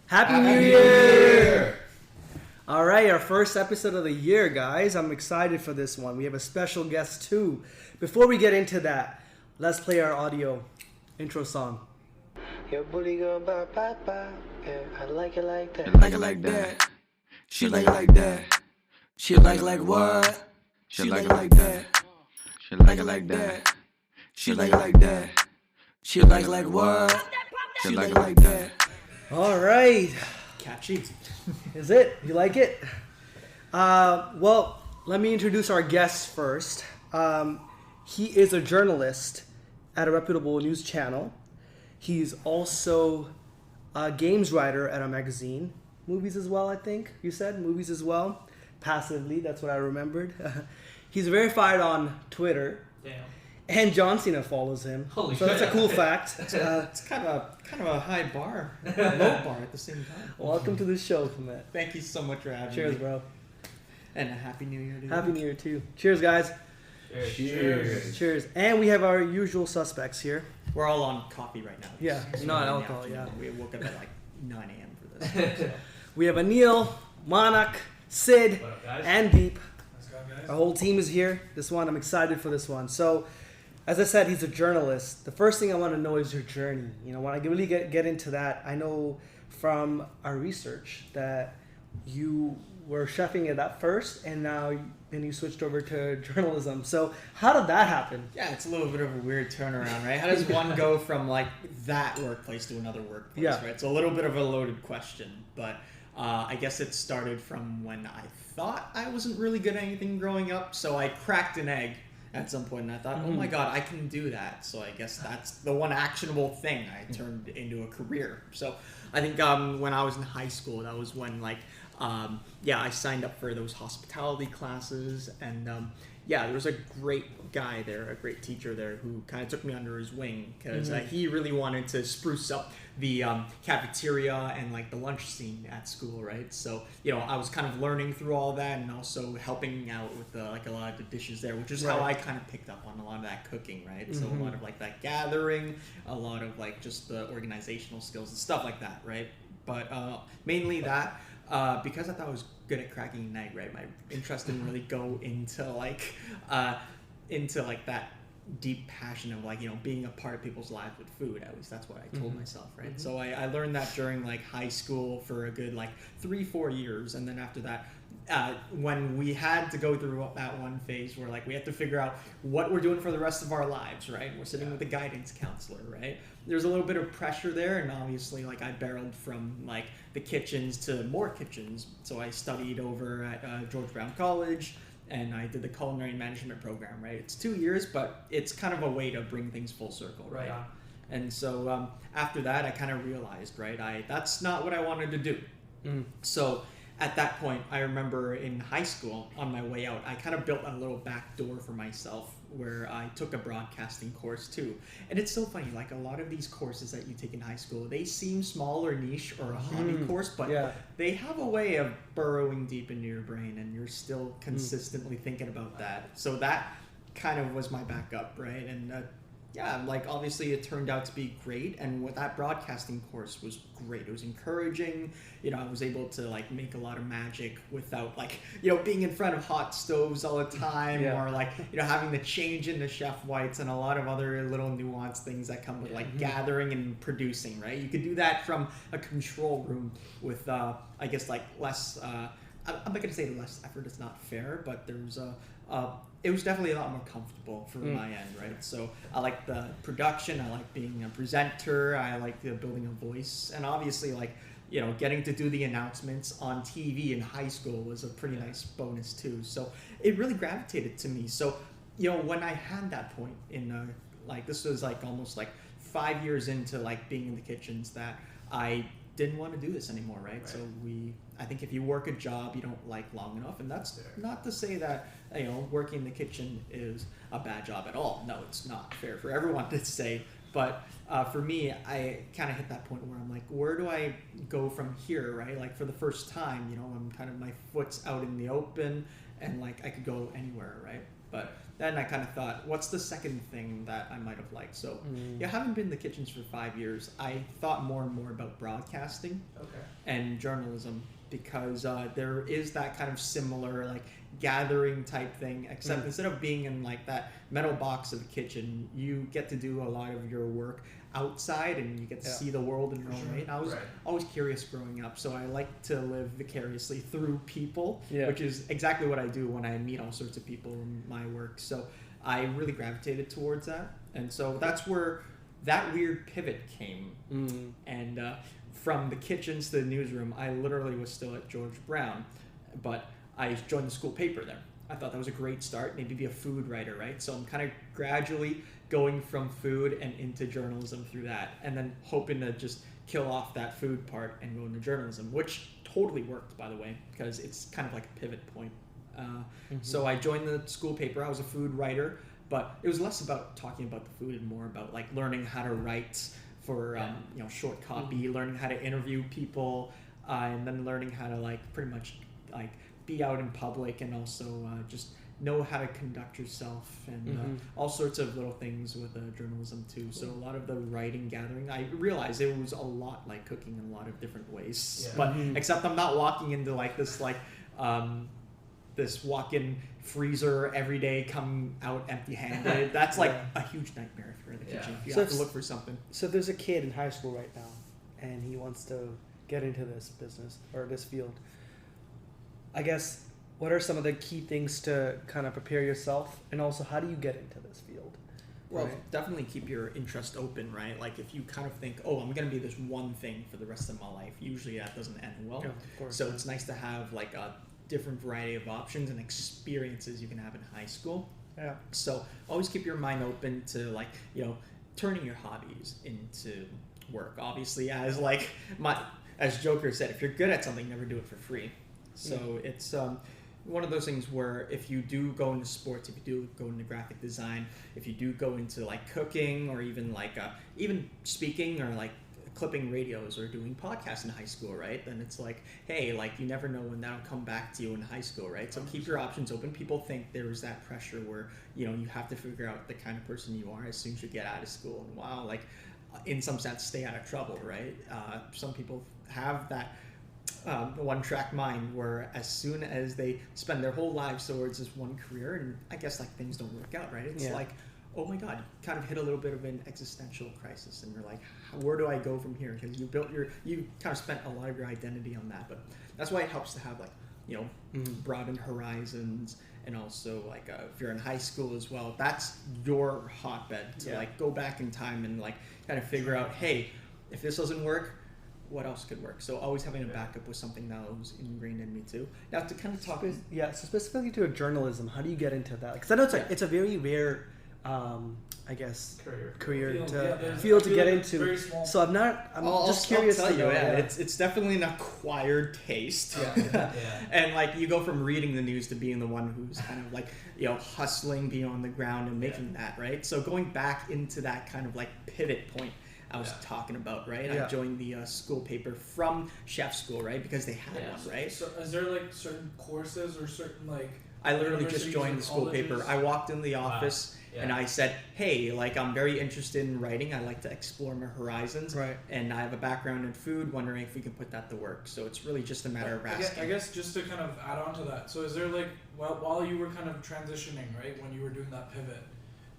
Happy New Year! All right, our first episode of the year, guys. I'm excited for this one. We have a special guest too. Before we get into that, let's play our audio intro song. Your booty go ba ba ba. Yeah, I like it like that. Like it like that. She like it like that. She like what? She like it like that. She like it like that. She like it like that. She like what? She like it like that. All right. Catchy. Is it? You like it? Well, let me introduce our guest first. He is a journalist at a reputable news channel. He's also a games writer at a magazine. Movies as well, I think you said. Movies as well. Passively, that's what I remembered. He's verified on Twitter. Damn. And John Cena follows him. Holy so that's a cool fact. It's kind of a high bar, low bar at the same time. Welcome to the show, Clement. Thank you so much for having me. Cheers, bro. And a happy New Year to you. Happy New Year too. Cheers, guys. Cheers. Cheers. And we have our usual suspects here. We're all on coffee right now. Yeah, It's not in the alcohol, afternoon. yeah. We woke up at like 9 a.m. for this. So. We have Anil, Manak, Sid, What up, guys? and Deep. Let's go, guys. Our whole team is here. This one, I'm excited for this one. So, as I said, he's a journalist. The first thing I want to know is your journey. You know, when I really get into that, I know from our research that you were chefing it at first, and now then you switched over to journalism. So, how did that happen? Yeah, it's a little bit of a weird turnaround, right? How does one go from like that workplace to another workplace, Yeah. right? It's a little bit of a loaded question, but I guess it started from when I thought I wasn't really good at anything growing up, so I cracked an egg at some point, and I thought, oh my god, I can do that. So I guess that's the one actionable thing I turned into a career. So I think when I was in high school, that was when I signed up for those hospitality classes, and there was a great guy there, a great teacher there, who kind of took me under his wing because he really wanted to spruce up the cafeteria and like the lunch scene at school, right? So I was kind of learning through all that, and also helping out with a lot of the dishes there, which is how I kind of picked up on a lot of that cooking, right? So a lot of like that gathering, a lot of like just the organizational skills and stuff like that, right? But mainly that. Because I thought I was good at cracking an egg, right? My interest didn't really go into that deep passion of being a part of people's lives with food. At least that's what I told myself, right? So I learned that during like high school for a good 3-4 years, and then after that, when we had to go through that one phase where we had to figure out what we're doing for the rest of our lives, right? We're sitting with a guidance counselor, right? There's a little bit of pressure there, and obviously I barreled from the kitchens to more kitchens. So I studied over at George Brown College, and I did the culinary management program, right? It's 2 years, but it's kind of a way to bring things full circle, right? Yeah. And so after that, I kind of realized, right, that's not what I wanted to do. So at that point, I remember in high school, on my way out, I kind of built a little back door for myself where I took a broadcasting course too. And it's so funny, a lot of these courses that you take in high school, they seem small or niche or a hobby course, but they have a way of burrowing deep into your brain, and you're still consistently thinking about that. So that kind of was my backup, right? And obviously it turned out to be great, and what that broadcasting course was great. It was encouraging. I was able to make a lot of magic without being in front of hot stoves all the time, or having to change into chef whites and a lot of other little nuanced things that come with gathering and producing, right? You could do that from a control room with less I'm not going to say less effort, it's not fair, but there's it was definitely a lot more comfortable for my end, right? So I like the production, I like being a presenter, I like the building a voice, and obviously getting to do the announcements on TV in high school was a pretty nice bonus too. So it really gravitated to me. So when I had that point in this was almost 5 years into being in the kitchens that I didn't want to do this anymore, right? So I think if you work a job you don't like long enough, and that's not to say that working in the kitchen is a bad job at all. No, it's not fair for everyone to say. But for me, I kind of hit that point where I'm where do I go from here, right? For the first time, I'm kind of, my foot's out in the open, and I could go anywhere, right? But then I kind of thought, what's the second thing that I might have liked? So, yeah, having been in the kitchens for 5 years, I thought more and more about broadcasting and journalism because there is that kind of similar like gathering type thing, except instead of being in like that metal box of a kitchen, you get to do a lot of your work outside and you get to see the world in your own way. And I was always curious growing up, so I like to live vicariously through people, which is exactly what I do when I meet all sorts of people in my work. So I really gravitated towards that, and so that's where that weird pivot came. And from the kitchens to the newsroom, I literally was still at George Brown, but I joined the school paper there. I thought that was a great start, maybe be a food writer, right? So I'm kind of gradually going from food and into journalism through that, and then hoping to just kill off that food part and go into journalism, which totally worked, by the way, because it's kind of like a pivot point. So I joined the school paper. I was a food writer, but it was less about talking about the food and more about like learning how to write for short copy, learning how to interview people, and then learning how to like pretty much like be out in public and also just know how to conduct yourself and all sorts of little things with journalism too. So a lot of the writing gathering, I realized it was a lot like cooking in a lot of different ways, but except I'm not walking into like this this walk-in freezer every day, come out empty-handed. That's like a huge nightmare if you're in the kitchen. You have to look for something. So if there's a kid in high school right now and he wants to get into this business or this field, I guess, what are some of the key things to kind of prepare yourself, and also how do you get into this field? Well, definitely keep your interest open, right? Like if you kind of think, oh, I'm going to be this one thing for the rest of my life, usually that doesn't end well. Yeah, of course. So it's nice to have like a different variety of options and experiences you can have in high school. Yeah. So always keep your mind open to like, turning your hobbies into work. Obviously, as Joker said, if you're good at something, never do it for free. So it's one of those things where if you do go into sports, if you do go into graphic design, if you do go into like cooking or even like even speaking or like clipping radios or doing podcasts in high school, right? Then it's like, hey, like you never know when that'll come back to you in high school, right? So keep your options open. People think there's that pressure where, you have to figure out the kind of person you are as soon as you get out of school. And wow, like in some sense, stay out of trouble, right? Some people have that one-track mind where as soon as they spend their whole lives towards this one career, and I guess like things don't work out, right? It's like, oh my God, you kind of hit a little bit of an existential crisis, and you're like, where do I go from here? Because you kind of spent a lot of your identity on that. But that's why it helps to have like, broadened horizons, and also like if you're in high school as well, that's your hotbed to like go back in time and like kind of figure out, hey, if this doesn't work, what else could work? So always having a backup was something that was ingrained in me too. Now to kind of talk, so specifically to journalism, how do you get into that? Because I know it's a very rare, I guess, career field to get into. So I'm just curious. I'll tell you, it's definitely an acquired taste. And like you go from reading the news to being the one who's kind of like hustling, being on the ground and making that, right? So going back into that kind of like pivot point I was talking about, right? I joined the school paper from chef school, right? Because they had one, right? So is there like certain courses or certain like... I literally just joined the school paper. I walked in the office and I said, hey, like I'm very interested in writing. I like to explore my horizons. Right. And I have a background in food, wondering if we can put that to work. So it's really just a matter of asking. I guess just to kind of add on to that. So is there like, while you were kind of transitioning, right? When you were doing that pivot,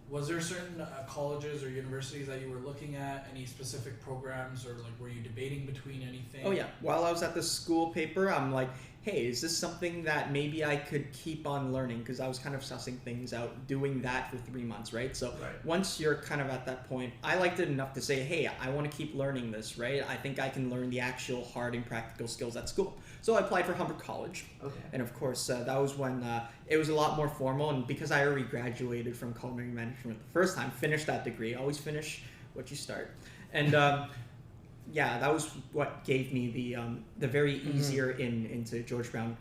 was there certain colleges or universities that you were looking at? Any specific programs, or like were you debating between anything? Oh yeah. While I was at the school paper, I'm like, hey, is this something that maybe I could keep on learning? Because I was kind of sussing things out, doing that for 3 months, right? So once you're kind of at that point, I liked it enough to say, hey, I want to keep learning this, right? I think I can learn the actual hard and practical skills at school. So I applied for Humber College. Okay. And of course, that was when it was a lot more formal. And because I already graduated from culinary management the first time, finished that degree, always finish what you start. And that was what gave me the very easier into George Brown,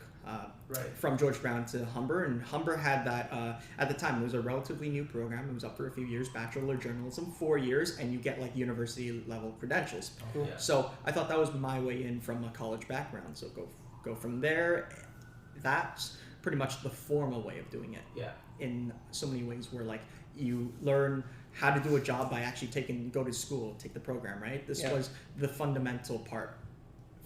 from George Brown to Humber. And Humber had that, at the time, it was a relatively new program. It was up for a few years, Bachelor of Journalism, 4 years, and you get like university level credentials. Oh, yeah. So I thought that was my way in from a college background. So go from there. That pretty much the formal way of doing it. Yeah. In so many ways, where like you learn how to do a job by actually go to school, take the program, right? This was the fundamental part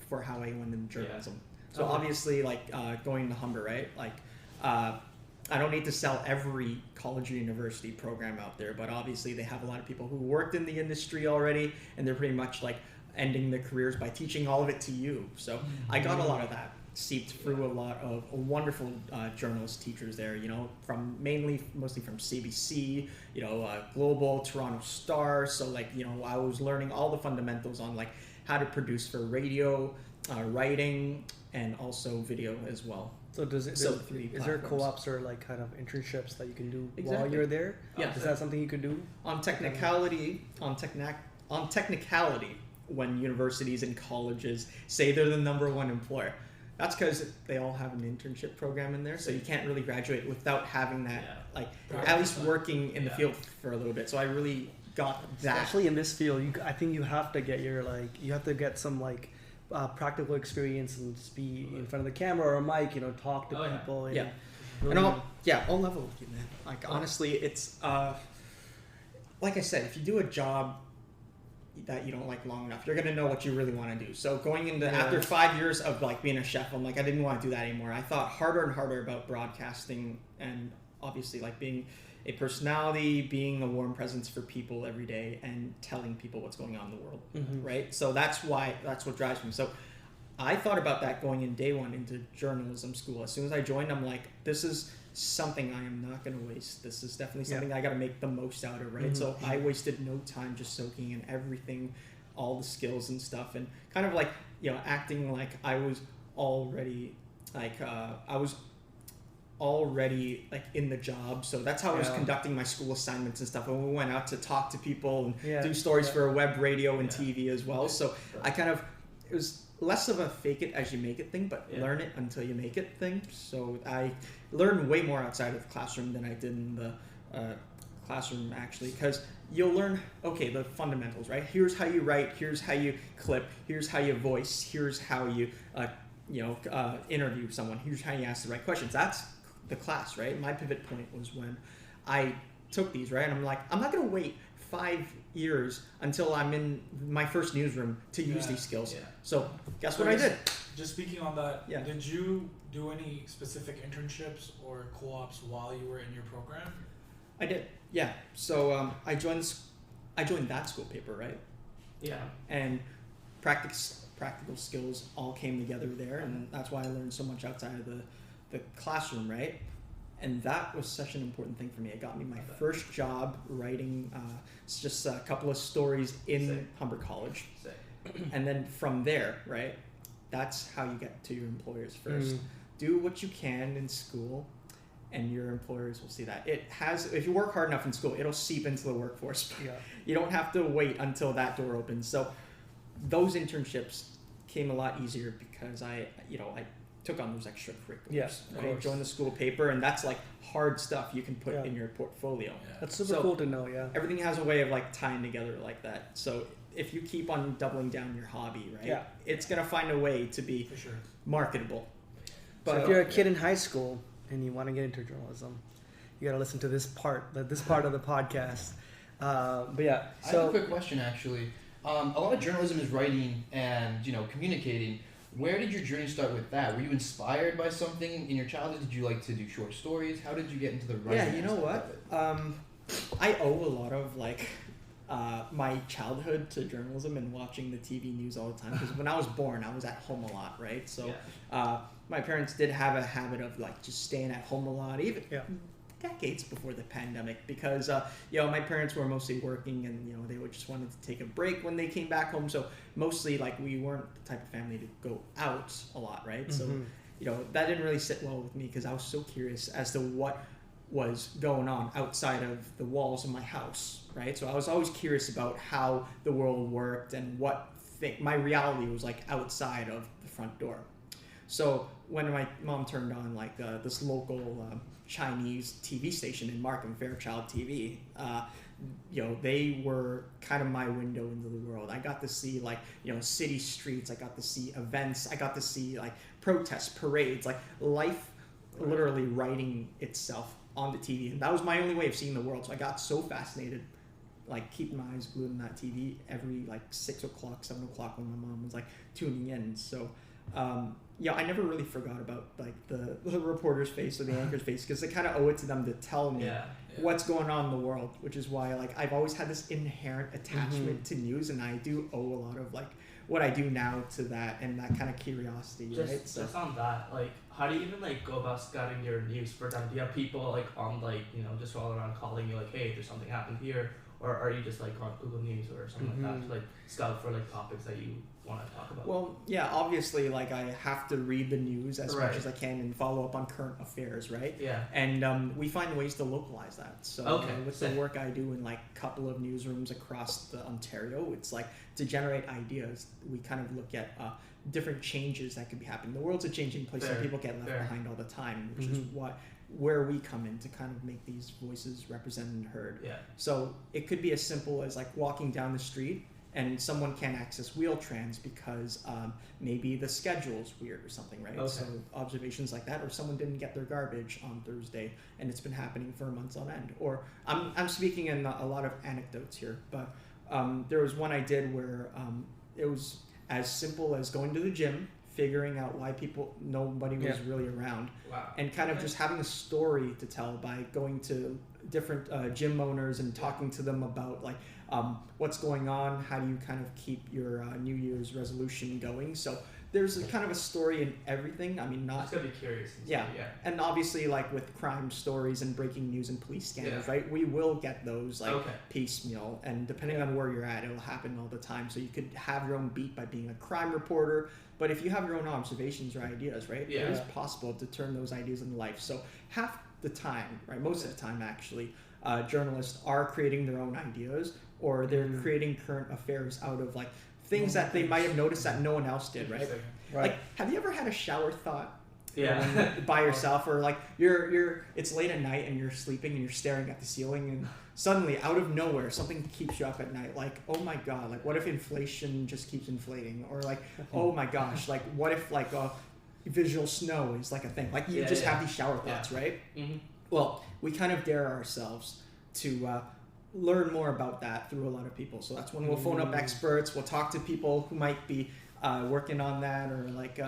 for how I went into journalism. So obviously, like going to Humber, right? Like I don't need to sell every college or university program out there, but obviously they have a lot of people who worked in the industry already, and they're pretty much like ending their careers by teaching all of it to you. So I got a lot of that seeped through a lot of wonderful journalist teachers there, you know, mostly from CBC, you know, Global, Toronto Star. So like, you know, I was learning all the fundamentals on like how to produce for radio, writing, and also video as well. So is there co-ops or like kind of internships that you can do while you're there? Yeah. Is that something you could do? On technicality, when universities and colleges say they're the #1 employer, that's because they all have an internship program in there. So you can't really graduate without having that, like at least working in the field for a little bit. So I really got that. Especially in this field, I think you have to get you have to get some like practical experience and just be in front of the camera or a mic, you know, talk to people. And and all level with you, man. Like honestly, it's like I said, if you do a job that you don't like long enough, you're gonna know what you really want to do. So going into after 5 years of like being a chef, I'm like, I didn't want to do that anymore. I thought harder and harder about broadcasting, and obviously like being a personality, being a warm presence for people every day, and telling people what's going on in the world, right? So that's what drives me. So I thought about that going in day one into journalism school. As soon as I joined, I'm like, this is something I am not going to waste. This is definitely something I got to make the most out of, right? So I wasted no time just soaking in everything, all the skills and stuff, and kind of like, you know, acting like I was already like in the job. So that's how I was conducting my school assignments and stuff. And we went out to talk to people and do stories for web, radio, and TV as well. So I kind of, it was less of a fake it as you make it thing, but learn it until you make it thing. So I learned way more outside of the classroom than I did in the classroom, actually, because you'll learn, okay, the fundamentals, right? Here's how you write, here's how you clip, here's how you voice, here's how you interview someone, here's how you ask the right questions. That's the class, right? My pivot point was when I took these, right? And I'm like, I'm not going to wait 5 years until I'm in my first newsroom to use these skills. So guess what I did? Just speaking on that, did you do any specific internships or co-ops while you were in your program? I did, yeah. So I joined that school paper, right? Yeah. And practical skills all came together there, and that's why I learned so much outside of the classroom, right? And that was such an important thing for me. It got me my first job writing just a couple of stories in Humber College. And then from there, right, that's how you get to your employers first. Do what you can in school, and your employers will see that. If you work hard enough in school, it'll seep into the workforce. You don't have to wait until that door opens. So those internships came a lot easier because I took on those extracurriculars. I joined the school paper, and that's like hard stuff you can put in your portfolio. That's super cool to know. Everything has a way of like tying together like that. So if you keep on doubling down your hobby, right, it's gonna find a way to be marketable. But if you're a kid in high school and you want to get into journalism, you got to listen to this part of the podcast. But yeah, so I have a quick question actually. A lot of journalism is writing and communicating. Where did your journey start with that? Were you inspired by something in your childhood? Did you like to do short stories? How did you get into the writing? Yeah, you know what? I owe a lot of my childhood to journalism and watching the TV news all the time. Because when I was born, I was at home a lot, right? So my parents did have a habit of just staying at home a lot, even decades before the pandemic, because my parents were mostly working, and they would just wanted to take a break when they came back home. So mostly we weren't the type of family to go out a lot, right? So that didn't really sit well with me, because I was so curious as to what was going on outside of the walls of my house, right? So I was always curious about how the world worked and what my reality was like outside of the front door. So when my mom turned on this local Chinese TV station in Markham, Fairchild TV, they were kind of my window into the world. I got to see city streets. I got to see events. I got to see protests, parades, life literally writing itself on the TV, and that was my only way of seeing the world. So I got so fascinated, like keeping my eyes glued on that TV every like 6 o'clock, 7 o'clock when my mom was like tuning in. So yeah, I never really forgot about like the reporter's face or the anchor's face, because I kind of owe it to them to tell me what's going on in the world, which is why like I've always had this inherent attachment to news, and I do owe a lot of like what I do now to that and that kind of curiosity, right? So just on that, like, how do you even like go about scouting your news for them? Do you have people like on like, you know, just all around calling you like, hey, there's something happened here, or are you just like on Google News or something like that to like scout for like topics that you want to talk about? Well, yeah, obviously, like I have to read the news as much as I can and follow up on current affairs, right? Yeah. And we find ways to localize that. So with the work I do in like a couple of newsrooms across the Ontario, it's like to generate ideas, we kind of look at different changes that could be happening. The world's a changing place, and people get left behind all the time, which is where we come in to kind of make these voices represented and heard. Yeah. So it could be as simple as like walking down the street and someone can't access Wheel-Trans because maybe the schedule's weird or something, right? So observations like that, or someone didn't get their garbage on Thursday and it's been happening for months on end. Or I'm speaking in a lot of anecdotes here, but there was one I did where it was as simple as going to the gym, figuring out why nobody was really around, and kind of just having a story to tell by going to different gym owners and talking to them about like what's going on, how do you kind of keep your New Year's resolution going. So there's a kind of a story in everything. I mean, not... It's gonna be curious. Yeah. And obviously, like with crime stories and breaking news and police scandals, right? We will get those like piecemeal, and depending on where you're at, it'll happen all the time. So you could have your own beat by being a crime reporter, but if you have your own observations or ideas, right? It is possible to turn those ideas into life. So half the time, right? Most of the time, actually, journalists are creating their own ideas, or they're creating current affairs out of like things that they might have noticed that no one else did, right? Like, have you ever had a shower thought by yourself, or like you're it's late at night and you're sleeping and you're staring at the ceiling, and suddenly out of nowhere something keeps you up at night, like, oh my god, like what if inflation just keeps inflating, or like oh my gosh, like what if like visual snow is like a thing, like you just have these shower thoughts, right? Well, we kind of dare ourselves to learn more about that through a lot of people. So that's when we'll phone up experts, we'll talk to people who might be working on that, or like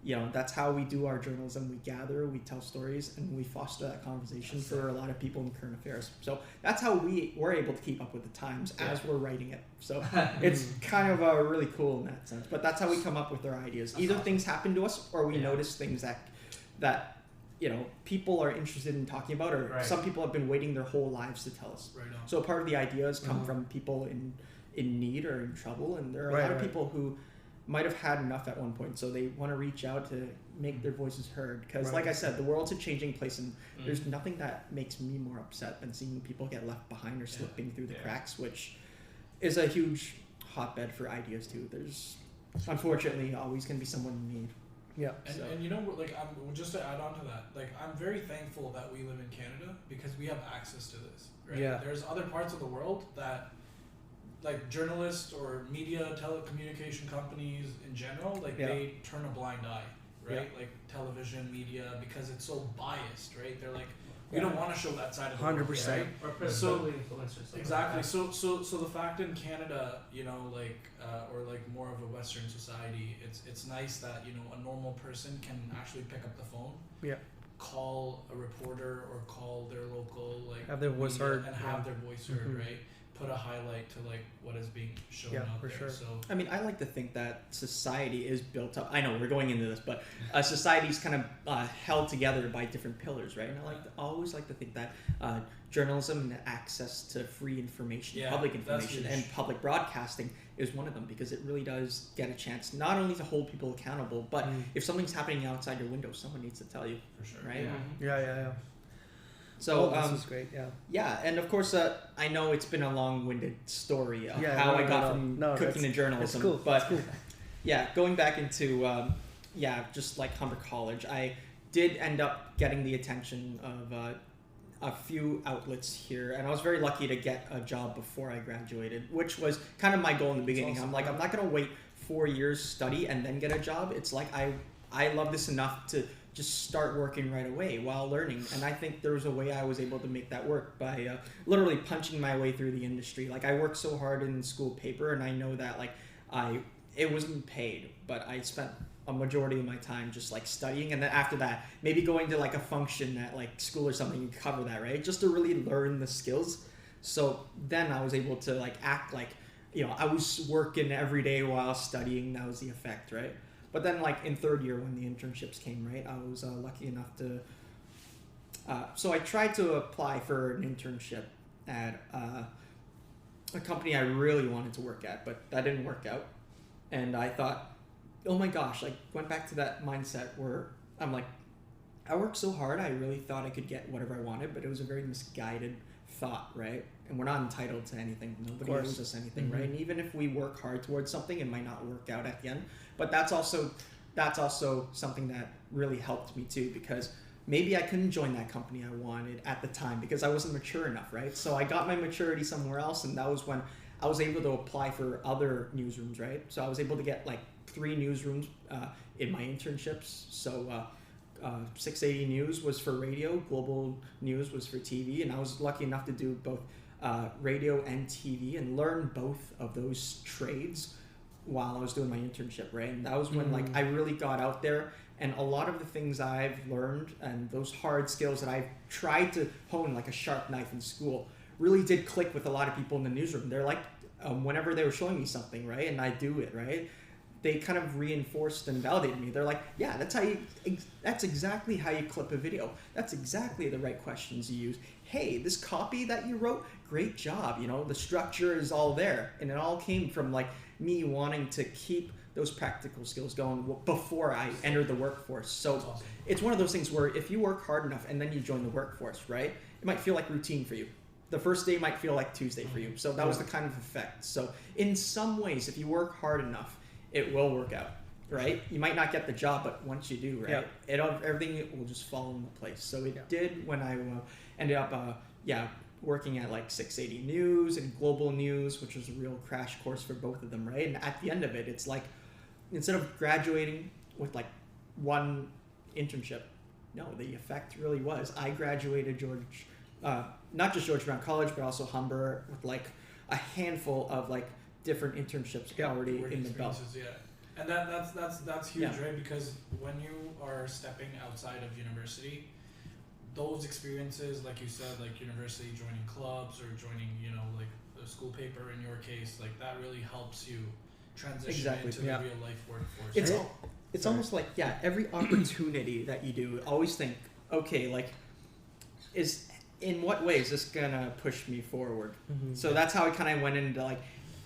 you know, that's how we do our journalism. We gather, we tell stories, and we foster that conversation for a lot of people in current affairs. So that's how we're able to keep up with the times as we're writing it. So it's kind of really cool in that sense. But that's how we come up with our ideas. Either things happen to us, or we notice things that you know people are interested in talking about, or some people have been waiting their whole lives to tell us. So part of the ideas come from people in need or in trouble, and there are a lot of people who might have had enough at one point, so they want to reach out to make their voices heard, because like I said, the world's a changing place, and there's nothing that makes me more upset than seeing people get left behind or slipping through the cracks, which is a huge hotbed for ideas too. There's unfortunately always going to be someone in need. And you know, like, just to add on to that, like, I'm very thankful that we live in Canada because we have access to this, right? There's other parts of the world that, like, journalists or media, telecommunication companies in general, like, they turn a blind eye, right? Like, television, media, because it's so biased, right? They're like, we don't want to show that side of the 100%. world, right? Or so influencers. Exactly. So the fact in Canada, you know, like, or like more of a Western society, it's nice that, you know, a normal person can actually pick up the phone, call a reporter or call their local, like, have their voice heard, and have their voice heard, right? Put a highlight to like what is being shown out there. So I mean, I like to think that society is built up. I know we're going into this, but society's kind of held together by different pillars, right? And I always like to think that journalism and access to free information, public information, and public broadcasting is one of them, because it really does get a chance not only to hold people accountable, but if something's happening outside your window, someone needs to tell you, right? So this is great. And of course, I know it's been a long-winded story of how I got from cooking to journalism. Cool. But going back into just like Humber College, I did end up getting the attention of a few outlets here, and I was very lucky to get a job before I graduated, which was kind of my goal in the beginning. Awesome. I'm like, I'm not gonna wait 4 years study and then get a job. It's like I love this enough to just start working right away while learning. And I think there was a way I was able to make that work by literally punching my way through the industry. Like I worked so hard in school paper, and I know that like it wasn't paid, but I spent a majority of my time just like studying, and then after that maybe going to like a function at like school or something and cover that, right? Just to really learn the skills. So then I was able to like act like, you know, I was working every day while studying. That was the effect, right? But then like in third year when the internships came, right, I was lucky enough to so I tried to apply for an internship at a company I really wanted to work at, but that didn't work out. And I thought, oh my gosh, like went back to that mindset where I'm like, I worked so hard, I really thought I could get whatever I wanted, but it was a very misguided thought, right? And we're not entitled to anything. Nobody owes us anything, right? And even if we work hard towards something, it might not work out at the end. But that's also something that really helped me too, because maybe I couldn't join that company I wanted at the time because I wasn't mature enough, right? So I got my maturity somewhere else, and that was when I was able to apply for other newsrooms, right? So I was able to get like 3 newsrooms in my internships. So 680 News was for radio, Global News was for TV, and I was lucky enough to do both radio and TV and learn both of those trades while I was doing my internship, right? And that was when like I really got out there, and a lot of the things I've learned and those hard skills that I've tried to hone like a sharp knife in school really did click with a lot of people in the newsroom. They're like, whenever they were showing me something, right, and I do it, right, they kind of reinforced and validated me. They're like, yeah, that's exactly how you clip a video. That's exactly the right questions you use. Hey, this copy that you wrote, great job. You know, the structure is all there. And it all came from like me wanting to keep those practical skills going before I entered the workforce. So awesome. It's one of those things where if you work hard enough and then you join the workforce, right, it might feel like routine for you. The first day might feel like Tuesday for you. So that was the kind of effect. So in some ways, if you work hard enough, it will work out, right? You might not get the job, but once you do, right, everything will just fall into place. So it did when I ended up, working at like 680 News and Global News, which was a real crash course for both of them, right? And at the end of it, it's like, instead of graduating with like one internship, no, the effect really was, I graduated not just George Brown College, but also Humber with like a handful of like different internships already in the belt. Yeah, and that's huge, right? Because when you are stepping outside of university, those experiences, like you said, like university joining clubs or joining, you know, like the school paper in your case, like that really helps you transition into the real life workforce. It's almost like every opportunity that you do, always think, okay, like in what way is this gonna push me forward? So that's how I kind of went into like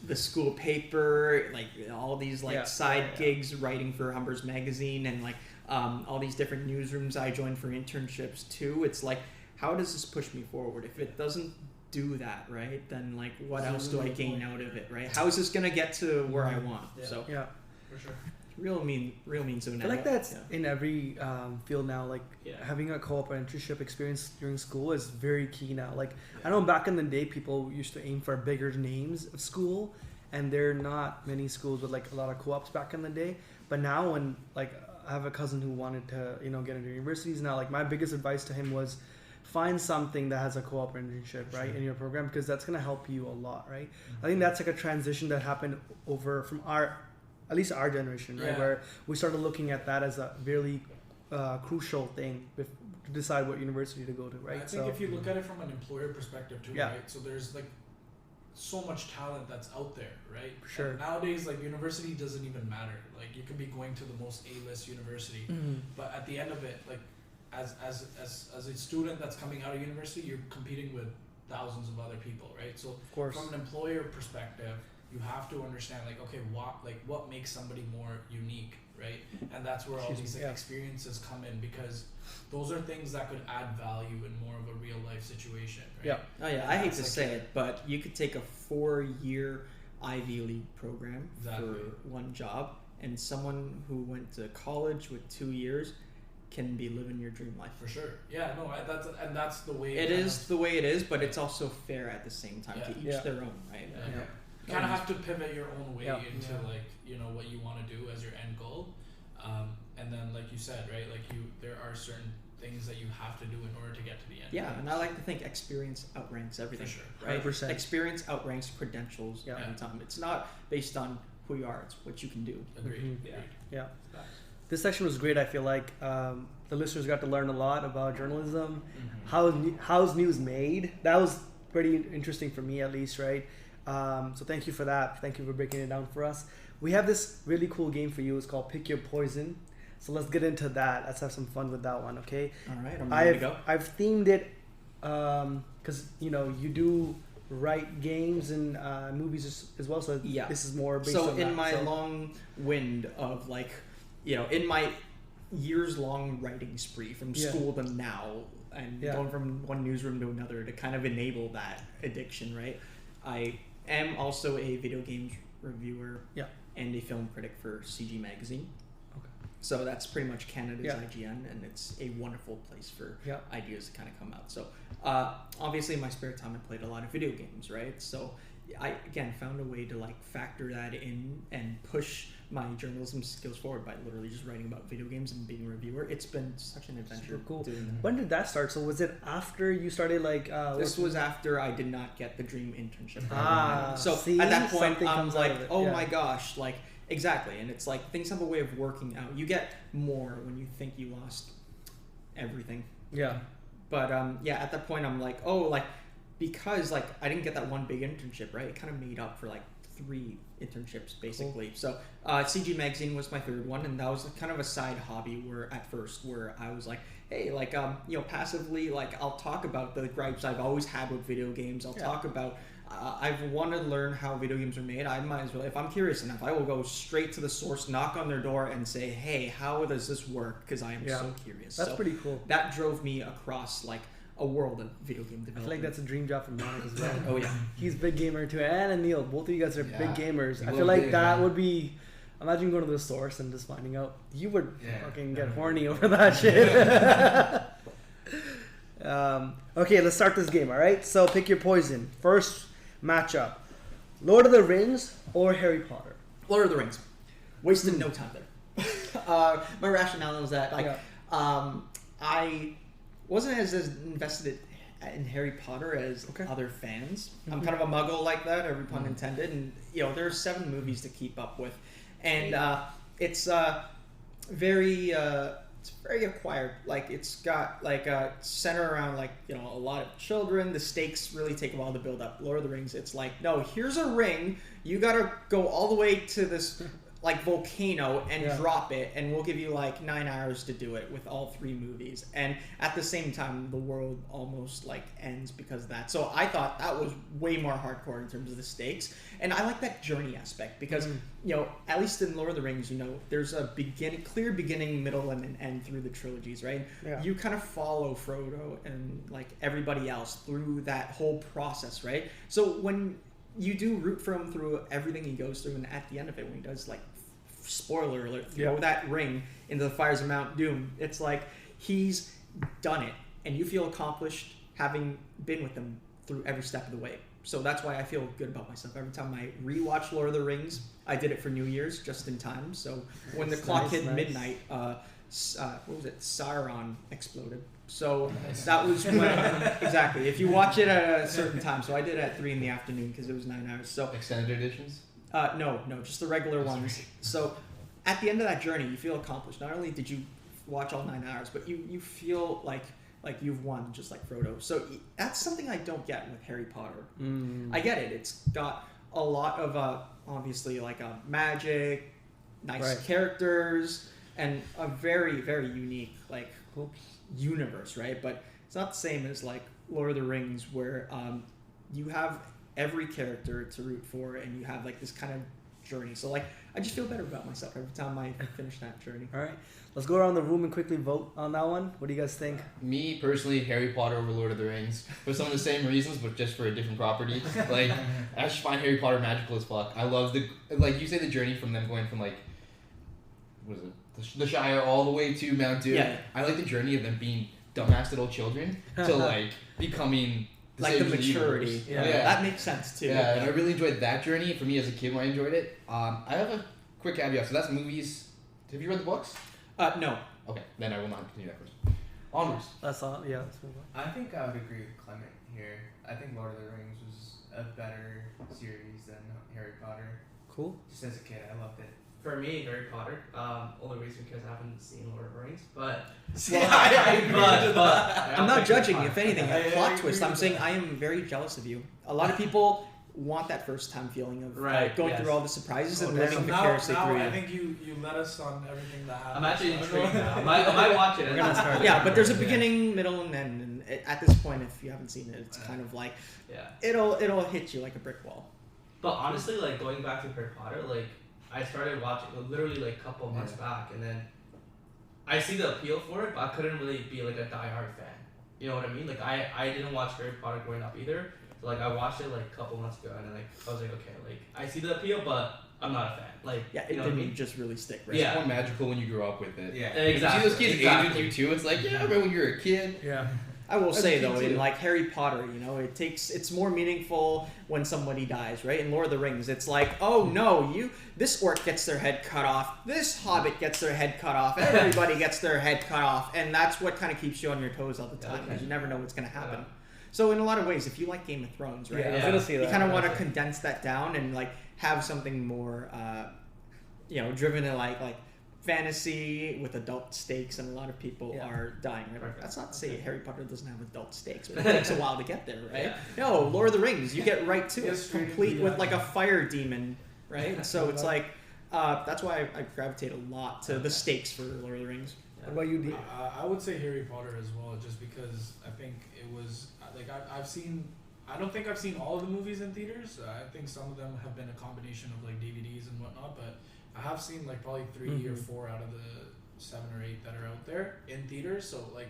the school paper, like all these like side gigs, writing for Humber's magazine, and like all these different newsrooms I joined for internships too. It's like, how does this push me forward? If it doesn't do that, right, then like what else do I gain out of it, right? How is this gonna get to where I want? So for sure. Real means doing that. I like that's in every field now. Like having a co-op or internship experience during school is very key now. Like I know back in the day, people used to aim for bigger names of school, and there are not many schools with like a lot of co-ops back in the day. But now, when like I have a cousin who wanted to get into universities now, like my biggest advice to him was find something that has a co-op internship, right, in your program, because that's gonna help you a lot, right? I think that's like a transition that happened over from at least our generation, right? Where we started looking at that as a really crucial thing to decide what university to go to, right? I think if you look at it from an employer perspective too, right? So there's like so much talent that's out there, right? For sure. And nowadays, like university doesn't even matter. Like you could be going to the most A-list university, but at the end of it, like as a student that's coming out of university, you're competing with thousands of other people, right? So from an employer perspective, you have to understand, like, okay, what makes somebody more unique, right? And that's where all these experiences come in, because those are things that could add value in more of a real life situation, right? Oh yeah, I hate to say it, but you could take a 4-year Ivy League program for one job, and someone who went to college with 2 years can be living your dream life. For sure. Yeah, no, that's the way it is. The way it is, but it's also fair at the same time. To each their own, right? You kind of have to pivot your own way into like, what you want to do as your end goal, and then like you said, right? Like there are certain things that you have to do in order to get to the end. Yeah, and I like to think experience outranks everything. For sure. Right? 100%. Experience outranks credentials Yeah. every time. It's not based on who you are, it's what you can do. Agreed. Mhm. Agreed. Yeah. This section was great. I feel like the listeners got to learn a lot about journalism, how's news made. That was pretty interesting for me, at least, right? So thank you for that. Thank you for breaking it down for us. We have this really cool game for you. It's called Pick Your Poison. So let's get into that. Let's have some fun with that one, okay? All right, I'm ready to go. I've themed it because you do write games and movies as well. So Yeah. this is more based So on in that. my So- long wind of in my years long writing spree from Yeah. school to now and Yeah. going from one newsroom to another to kind of enable that addiction, right? I am also a video games reviewer Yeah. and a film critic for CG Magazine. Okay. So that's pretty much Canada's Yeah. IGN, and it's a wonderful place for Yeah. ideas to kind of come out. So obviously in my spare time I played a lot of video games, right? So I again found a way to factor that in and push my journalism skills forward by literally just writing about video games and being a reviewer. It's been such an adventure. Super cool. Doing that. When did that start? So was it after you started This working- was after I did not get the dream internship. So see? at that point, Something I'm comes out like, of it. oh Yeah. my gosh, exactly. And it's like things have a way of working out. You get more when you think you lost everything. Yeah. But at that point, I'm like, because I didn't get that one big internship, right? It kind of made up for 3 internships basically. So CG Magazine was my third one, and that was kind of a side hobby where I was like, hey, passively, I'll talk about the gripes I've always had with video games. I'll talk about I've wanted to learn how video games are made. I might as well, if I'm curious enough, I will go straight to the source, knock on their door, and say, hey, how does this work? Because I am so curious. That's pretty cool. That drove me across a world of video game I development. feel like that's a dream job for Monic as well. Oh yeah. He's a big gamer too. And Neil, both of you guys are big gamers. You I love feel like games, that man. would be, imagine going to the source and just finding out. You would fucking get horny over that shit. Okay, let's start this game, alright? So pick your poison. First matchup. Lord of the Rings or Harry Potter? Lord of the Rings. Wasted no time there. My rationale was that I wasn't as invested in Harry Potter as other fans. I'm kind of a muggle like that, every pun intended, and there are 7 movies to keep up with, and it's very acquired. It's got center around a lot of children. The stakes really take a while to build up. Lord of the Rings, it's no, here's a ring. You gotta go all the way to this volcano and drop it, and we'll give you 9 hours to do it with all 3 movies. And at the same time, the world almost ends because of that. So I thought that was way more hardcore in terms of the stakes, and I like that journey aspect because at least in Lord of the Rings, there's a clear beginning, middle, and an end through the trilogies, right? Yeah. You kind of follow Frodo and everybody else through that whole process, right? So when you do root for him through everything he goes through, and at the end of it, when he does spoiler alert, throw that ring into the fires of Mount Doom, it's he's done it, and you feel accomplished having been with him through every step of the way. So that's why I feel good about myself. Every time I rewatch Lord of the Rings, I did it for New Year's just in time. So when the clock hit midnight, what was it? Sauron exploded. So that was when exactly. If you watch it at a certain time, so I did it at 3 p.m. because it was 9 hours. So Extended editions? no, just the regular ones. So at the end of that journey, you feel accomplished. Not only did you watch all 9 hours, but you feel like you've won, just like Frodo. So that's something I don't get with Harry Potter. I get it. It's got a lot of obviously magic, nice characters, and a very, very unique universe, right? But it's not the same as Lord of the Rings, where you have every character to root for, and you have this kind of journey. So I just feel better about myself every time I finish that journey. All right, let's go around the room and quickly vote on that one. What do you guys think? Me, personally, Harry Potter over Lord of the Rings. For some of the same reasons, but just for a different property. I just find Harry Potter magical as fuck. I love you say, the journey from them going from what is it? The Shire all the way to Mount Doom. Yeah. I like the journey of them being dumbass little children to becoming the The saviors of the maturity. universe. Yeah, that makes sense too. Yeah, and I really enjoyed that journey. For me as a kid, when I enjoyed it. I have a quick caveat. So that's movies. Have you read the books? No. Okay, then I will not continue that question. Onwards. That's all. Yeah. Let's move on. I think I would agree with Clement here. I think Lord of the Rings was a better series than Harry Potter. Cool. Just as a kid, I loved it. For me, Harry Potter. Only reason because I haven't seen Lord of the Rings, but I agree I'm not judging. If anything, I a plot agree twist. I'm with saying that. I am very jealous of you. A lot of people want that first time feeling of Right, going yes. through all the surprises and Okay, living so vicariously now through I you. think you let us on everything that happened. I'm actually So- intrigued now. I might watch it. We're gonna start. Yeah, but there's a beginning, middle, and end. And at this point, if you haven't seen it, it's kind of like Yeah. it'll hit you like a brick wall. But honestly, like going back to Harry Potter, like I started watching literally like a couple months back, and then I see the appeal for it, but I couldn't really be like a diehard fan. You know what I mean? Like I didn't watch Harry Potter growing up either. So like I watched it like a couple months ago, and then like I was like, okay, like I see the appeal, but I'm not a fan. Like Yeah, you it know what I didn't mean? just really stick. Right? Yeah. It's more magical when you grow up with it. Yeah. Exactly. You see those kids exactly. age with you too. It's like, yeah, I remember when you were a kid. Yeah. I will As a say kid though, too. in like Harry Potter, it's more meaningful when somebody dies, right? In Lord of the Rings, it's like, oh no, this orc gets their head cut off, this hobbit gets their head cut off, everybody gets their head cut off, and that's what kind of keeps you on your toes all the time, because you never know what's going to happen. Yeah. So in a lot of ways, if you like Game of Thrones, right? Yeah, I was gonna You kind of want to condense that down and like have something more, driven in like fantasy with adult stakes, and a lot of people are dying. Right? Perfect. That's not to say Harry Potter doesn't have adult stakes, but it takes a while to get there, right? Yeah. No, Lord of the Rings, you get right to Yes, it, complete yeah. with like a fire demon, right? So it's like that's why I gravitate a lot to the stakes for Lord of the Rings. What about you, D? I would say Harry Potter as well, just because I think it was like I've seen. I don't think I've seen all of the movies in theaters. I think some of them have been a combination of like DVDs and whatnot, but I have seen like probably 3 or 4 out of the 7 or 8 that are out there in theaters. So like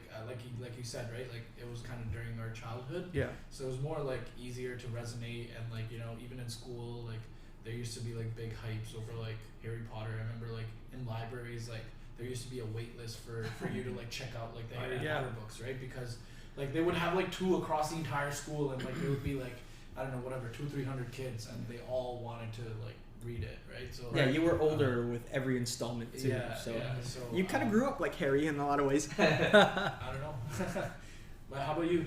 you said, right? Like it was kind of during our childhood. Yeah. So it was more like easier to resonate, and like even in school, like there used to be like big hypes over like Harry Potter. I remember like in libraries, like there used to be a wait list for you to like check out like the Harry Potter books, right? Because like they would have like 2 across the entire school, and like there would be like, I don't know, whatever, 200-300 kids, and they all wanted to like read it, right? So Yeah, you were older with every installment too, so you kind of grew up like Harry in a lot of ways. I don't know. But how about you?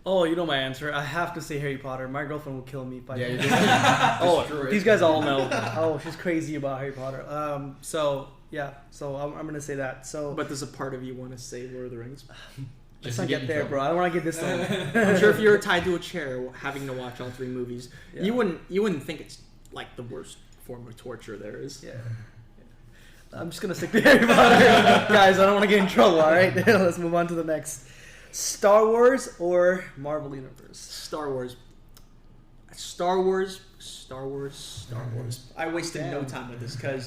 Oh, you know my answer. I have to say Harry Potter. My girlfriend will kill me if I Yeah, do. you do. Oh, these guys all know. Oh, she's crazy about Harry Potter. So I'm gonna say that. So, but there's a part of you want to say Lord of the Rings. Let's not get there, bro. I don't want to get this one. I'm sure if you were tied to a chair, having to watch all 3 movies, you wouldn't think it's like the worst form of torture there is. Yeah. I'm just gonna stick to Harry Potter, guys. I don't want to get in trouble. All right, let's move on to the next. Star Wars or Marvel Universe? Star Wars. Star Wars. I wasted no time with this because,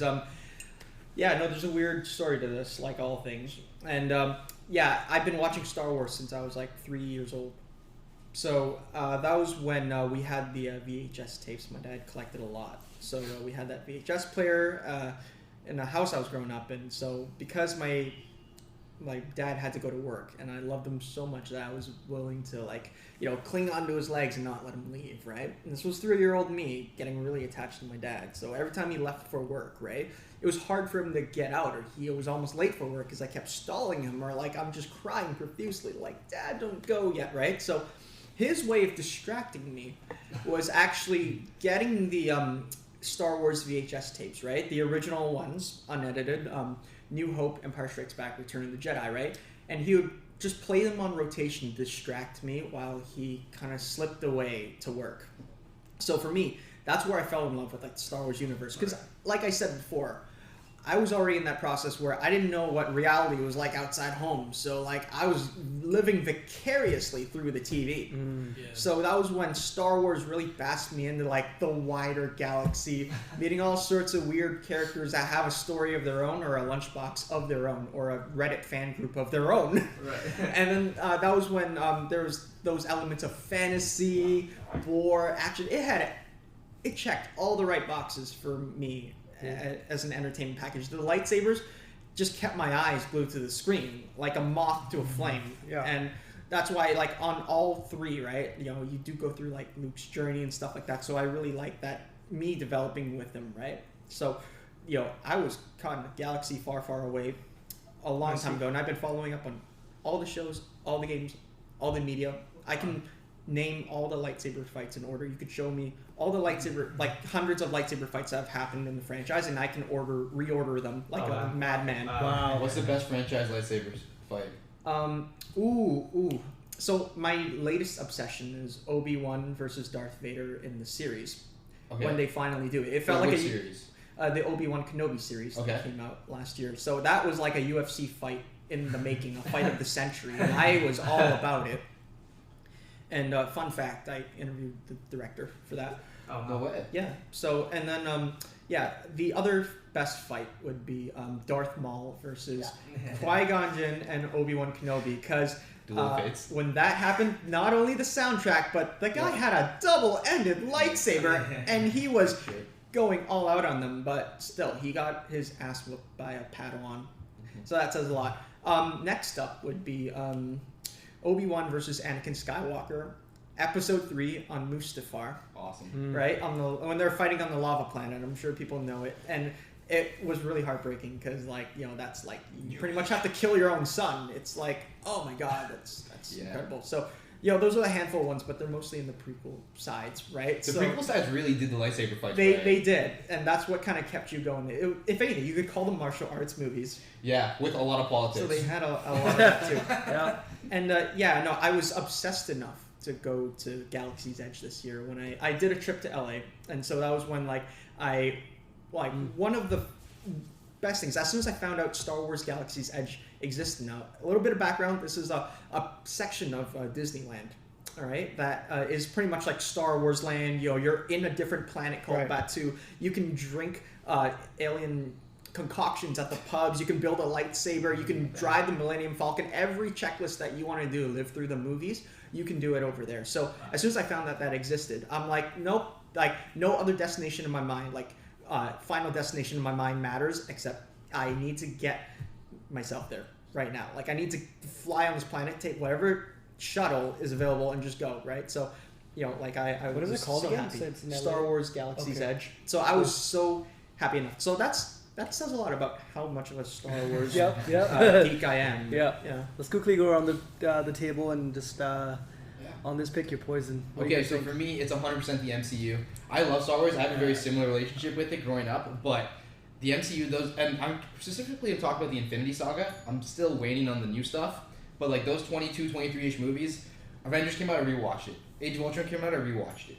there's a weird story to this, like all things. And I've been watching Star Wars since I was like 3 years old. So that was when we had the VHS tapes. My dad collected a lot. So we had that VHS player in the house I was growing up in. So because my dad had to go to work, and I loved him so much that I was willing to cling onto his legs and not let him leave, right? And this was 3-year-old me getting really attached to my dad. So every time he left for work, right, it was hard for him to get out, or he was almost late for work because I kept stalling him, or like I'm just crying profusely, like, Dad, don't go yet, right? So his way of distracting me was actually getting the Star Wars VHS tapes, right? The original ones, unedited, New Hope, Empire Strikes Back, Return of the Jedi, right? And he would just play them on rotation to distract me while he kind of slipped away to work. So for me, that's where I fell in love with like the Star Wars universe. Because like I said before, I was already in that process where I didn't know what reality was like outside home. So like I was living vicariously through the TV. So that was when Star Wars really basked me into like the wider galaxy, meeting all sorts of weird characters that have a story of their own, or a lunchbox of their own, or a Reddit fan group of their own. Right. And then that was when there was those elements of fantasy, war, action. It checked all the right boxes for me as an entertainment package. The lightsabers just kept my eyes glued to the screen like a moth to a flame. Yeah. And that's why, like, on all 3, right, you do go through like Luke's journey and stuff like that. So I really like that, me developing with him, right? So I was caught in a galaxy far, far away. a long time ago, and I've been following up on all the shows, all the games, all the media. I can name all the lightsaber fights in order. You could show me all the lightsaber, like hundreds of lightsaber fights that have happened in the franchise, and I can reorder them like a madman. Wow. What's the best franchise lightsabers fight? So my latest obsession is Obi-Wan versus Darth Vader in the series. Okay. When they finally do it, it felt What like series? The Obi-Wan Kenobi series that came out last year. So that was like a UFC fight in the making, a fight of the century, and I was all about it. And fun fact, I interviewed the director for that. Oh, no way. Yeah. So, and then, the other best fight would be Darth Maul versus Qui-Gon Jinn and Obi-Wan Kenobi, because when that happened, not only the soundtrack, but the guy had a double-ended lightsaber, and he was going all out on them, but still, he got his ass whooped by a Padawan. So that says a lot. Next up would be Obi-Wan versus Anakin Skywalker, Episode 3 on Mustafar. Awesome. Right? When they're fighting on the lava planet. I'm sure people know it. And it was really heartbreaking because, like, that's like, you pretty much have to kill your own son. It's like, oh my god, that's incredible. So, those are the handful of ones, but they're mostly in the prequel sides, right? The prequel sides really did the lightsaber fights. They did, and that's what kind of kept you going. If anything, you could call them martial arts movies. Yeah, with a lot of politics. So they had a lot of that too. Yeah. And I was obsessed enough to go to Galaxy's Edge this year when I did a trip to LA, and so that was when one of the best things. As soon as I found out Star Wars Galaxy's Edge existed now, a little bit of background. This is a section of Disneyland, all right, that is pretty much like Star Wars land. You're in a different planet called Batu. You can drink alien concoctions at the pubs. You can build a lightsaber. You can drive the Millennium Falcon. Every checklist that you want to do, live through the movies, you can do it over there. So as soon as I found that existed, I'm like, nope, like no other destination in my mind, like final destination in my mind matters, except I need to get myself there right now. Like I need to fly on this planet, take whatever shuttle is available and just go, right? So, I what is it called so again? happy. It's Star Wars Galaxy's Edge. So I was so happy enough. So that says a lot about how much of a Star Wars geek I am. Yeah. Let's quickly go around the table and just on this, pick your poison. Okay, so for me, it's 100% the MCU. I love Star Wars. I have a very similar relationship with it growing up, but the MCU, and I'm specifically talking about the Infinity Saga. I'm still waiting on the new stuff, but like those 22, 23-ish movies, Avengers came out, I rewatched it. Age of Ultron came out, I rewatched it.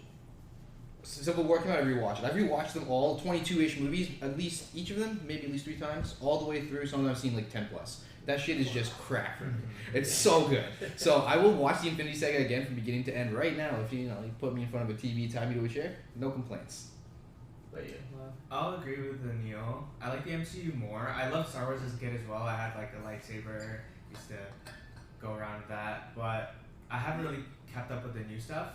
Civil War came out, I rewatched it. I've rewatched them all, 22-ish movies, at least each of them, maybe at least 3 times, all the way through. Some of them I've seen like 10 plus. That shit is just crack for me. It's so good. So I will watch the Infinity Saga again from beginning to end right now. If you put me in front of a TV, tie me to a chair, no complaints. But yeah. I'll agree with Neil. I like the MCU more. I love Star Wars as a kid as well. I had like a lightsaber, used to go around with that, but I haven't really kept up with the new stuff.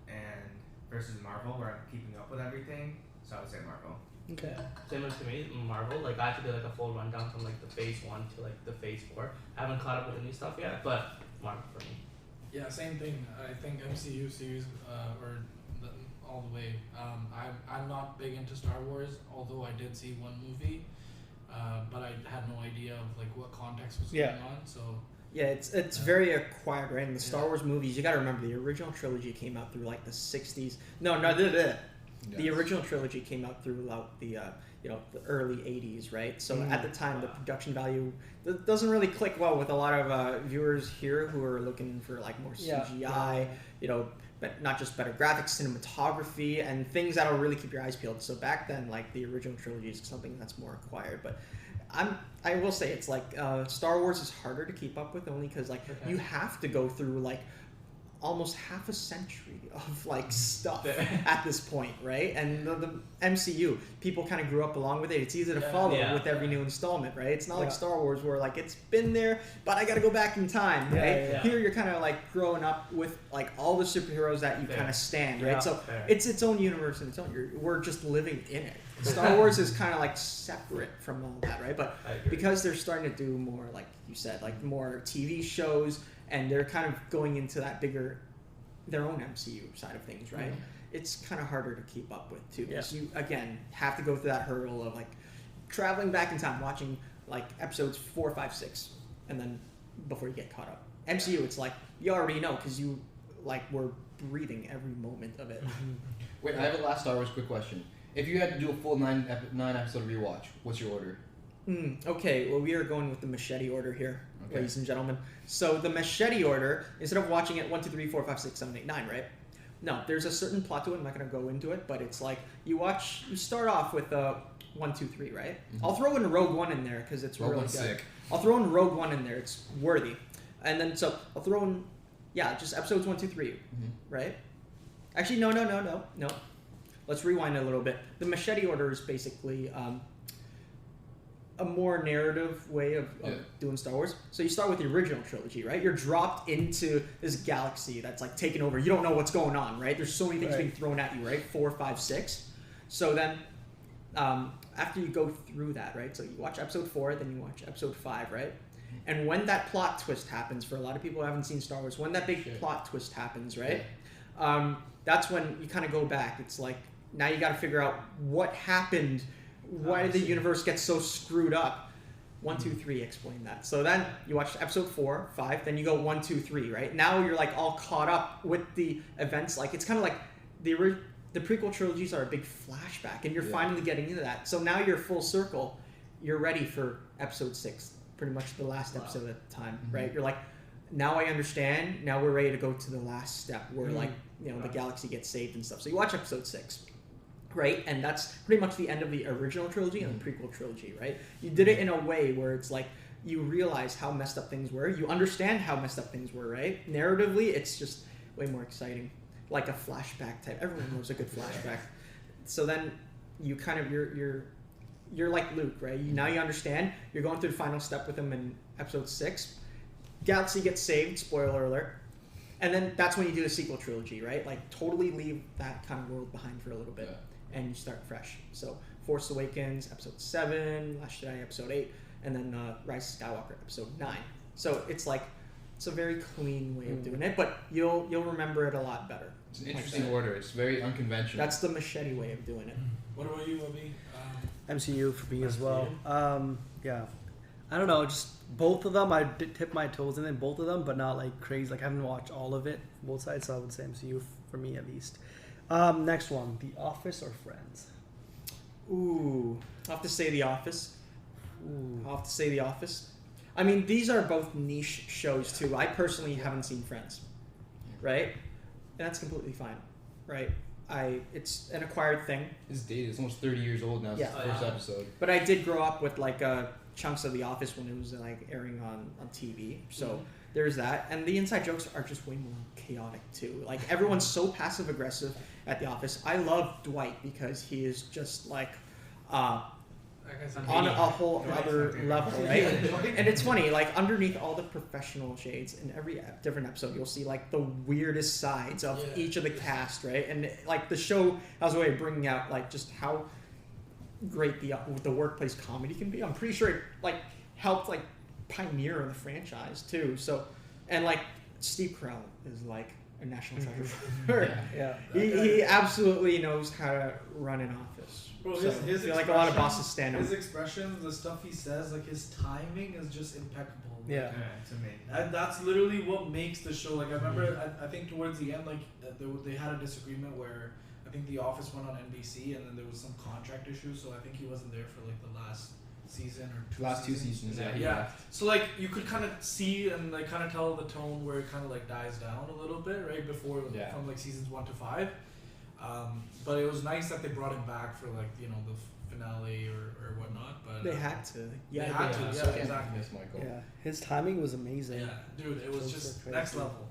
And versus Marvel, where I'm keeping up with everything. So I would say Marvel. Okay. Similar to me, Marvel. Like I have to do like a full rundown from like the phase 1 to like the phase 4. I haven't caught up with the new stuff yet, but Marvel for me. Yeah, same thing. I think MCU series all the way. I'm not big into Star Wars, although I did see one movie, but I had no idea of like what context was going on. So yeah, it's very acquired, right? In the Star Wars movies, you got to remember the original trilogy came out through like the 60s. The original trilogy came out throughout the the early 80s, right? So at the time, the production value doesn't really click well with a lot of viewers here who are looking for like more CGI, but not just better graphics, cinematography, and things that'll really keep your eyes peeled. So back then, like the original trilogy is something that's more acquired, but I will say it's like Star Wars is harder to keep up with only because you have to go through like almost half a century of like stuff at this point, right? And the MCU, people kind of grew up along with it. It's easy to follow with every new installment, right? It's not like Star Wars where like it's been there, but I got to go back in time, right? Here you're kind of like growing up with like all the superheroes that you kind of stand, right? So it's its own universe and its own. We're just living in it. Star Wars is kind of like separate from all that, right? But because they're starting to do more, like you said, like more TV shows, and they're kind of going into that bigger, their own MCU side of things, right? It's kind of harder to keep up with too, because you again have to go through that hurdle of like traveling back in time, watching like episodes 4, 5, 6, and then before you get caught up. MCU, it's like you already know because you like were breathing every moment of it. Wait, I have a last Star Wars quick question. If you had to do a full 9-episode rewatch, what's your order? Okay, well, we are going with the machete order here, ladies and gentlemen. So the machete order, instead of watching it 1, 2, 3, 4, 5, 6, 7, 8, 9, right? No, there's a certain plot to it. I'm not going to go into it, but it's like you start off with 1, 2, 3, right? Mm-hmm. I'll throw in Rogue One in there because it's Rogue really One's good. sick. I'll throw in Rogue One in there. It's worthy. And then, so I'll throw in, just episodes 1, 2, 3, right? Actually, no. Let's rewind a little bit. The machete order is basically a more narrative way of doing Star Wars. So you start with the original trilogy, right? You're dropped into this galaxy that's like taken over. You don't know what's going on, right? There's so many things being thrown at you, right? 4, 5, 6. So then after you go through that, right? So you watch episode 4, then you watch episode 5, right? And when that plot twist happens, for a lot of people who haven't seen Star Wars, when that big plot twist happens, right? That's when you kind of go back. It's like, now you got to figure out what happened. Why did the universe get so screwed up? 1, 2, 3, explain that. So then you watch episode 4, 5, then you go 1, 2, 3, right? Now you're like all caught up with the events. Like it's kind of like the prequel trilogies are a big flashback, and you're finally getting into that. So now you're full circle. You're ready for episode 6, pretty much the last episode at the time, right? You're like, now I understand. Now we're ready to go to the last step where like the galaxy gets saved and stuff. So you watch episode 6. Right, and that's pretty much the end of the original trilogy and the prequel trilogy, right? You did it in a way where it's like you realize how messed up things were, you understand how messed up things were, right? Narratively, it's just way more exciting, like a flashback type. Everyone loves a good flashback. So then you kind of you're like Luke, right? Now you understand. You're going through the final step with him in episode 6. Galaxy gets saved. Spoiler alert. And then that's when you do the sequel trilogy, right? Like totally leave that kind of world behind for a little bit. And you start fresh. So Force Awakens, episode 7, Last Jedi, episode 8, and then Rise of Skywalker, episode 9. So it's like, it's a very clean way of doing it, but you'll remember it a lot better. It's an interesting order. It's very unconventional. That's the machete way of doing it. What about you, Obi? MCU for me as well. Yeah. I don't know, just both of them, I did tip my toes in both of them, but not like crazy. Like I haven't watched all of it, both sides, so I would say MCU for me at least. Next one, The Office or Friends? Ooh, I'll have to say The Office. I mean, these are both niche shows too. I personally haven't seen Friends, right? And that's completely fine, right? It's an acquired thing. It's dated. It's almost 30 years old now since the first episode. But I did grow up with like chunks of The Office when it was like airing on TV. So there's that. And the inside jokes are just way more chaotic too. Like everyone's so passive aggressive at The Office. I love Dwight because he is just like on a whole other level, right? And it's funny, like underneath all the professional shades in every different episode, you'll see like the weirdest sides of each of the cast, right? And like the show has a way of bringing out like just how great the workplace comedy can be. I'm pretty sure it like helped like pioneer the franchise too. So, and like Steve Carell is like a national treasure. He absolutely knows how to run an office. Bro, so his I feel like a lot of bosses stand him. His expressions, the stuff he says, like his timing is just impeccable. Yeah, it's amazing. And that's literally what makes the show. Like I remember, I think towards the end, like they had a disagreement where I think The Office went on NBC, and then there was some contract issues. So I think he wasn't there for like the last season or last 2 seasons. Yeah. So like you could kind of see and like kind of tell the tone where it kind of like dies down a little bit right before from like seasons 1 to 5. But it was nice that they brought him back for like the finale or whatnot. But they had to. They had to. Yeah, exactly. Yes, Michael. Yeah, his timing was amazing. Yeah, dude, it was just next level.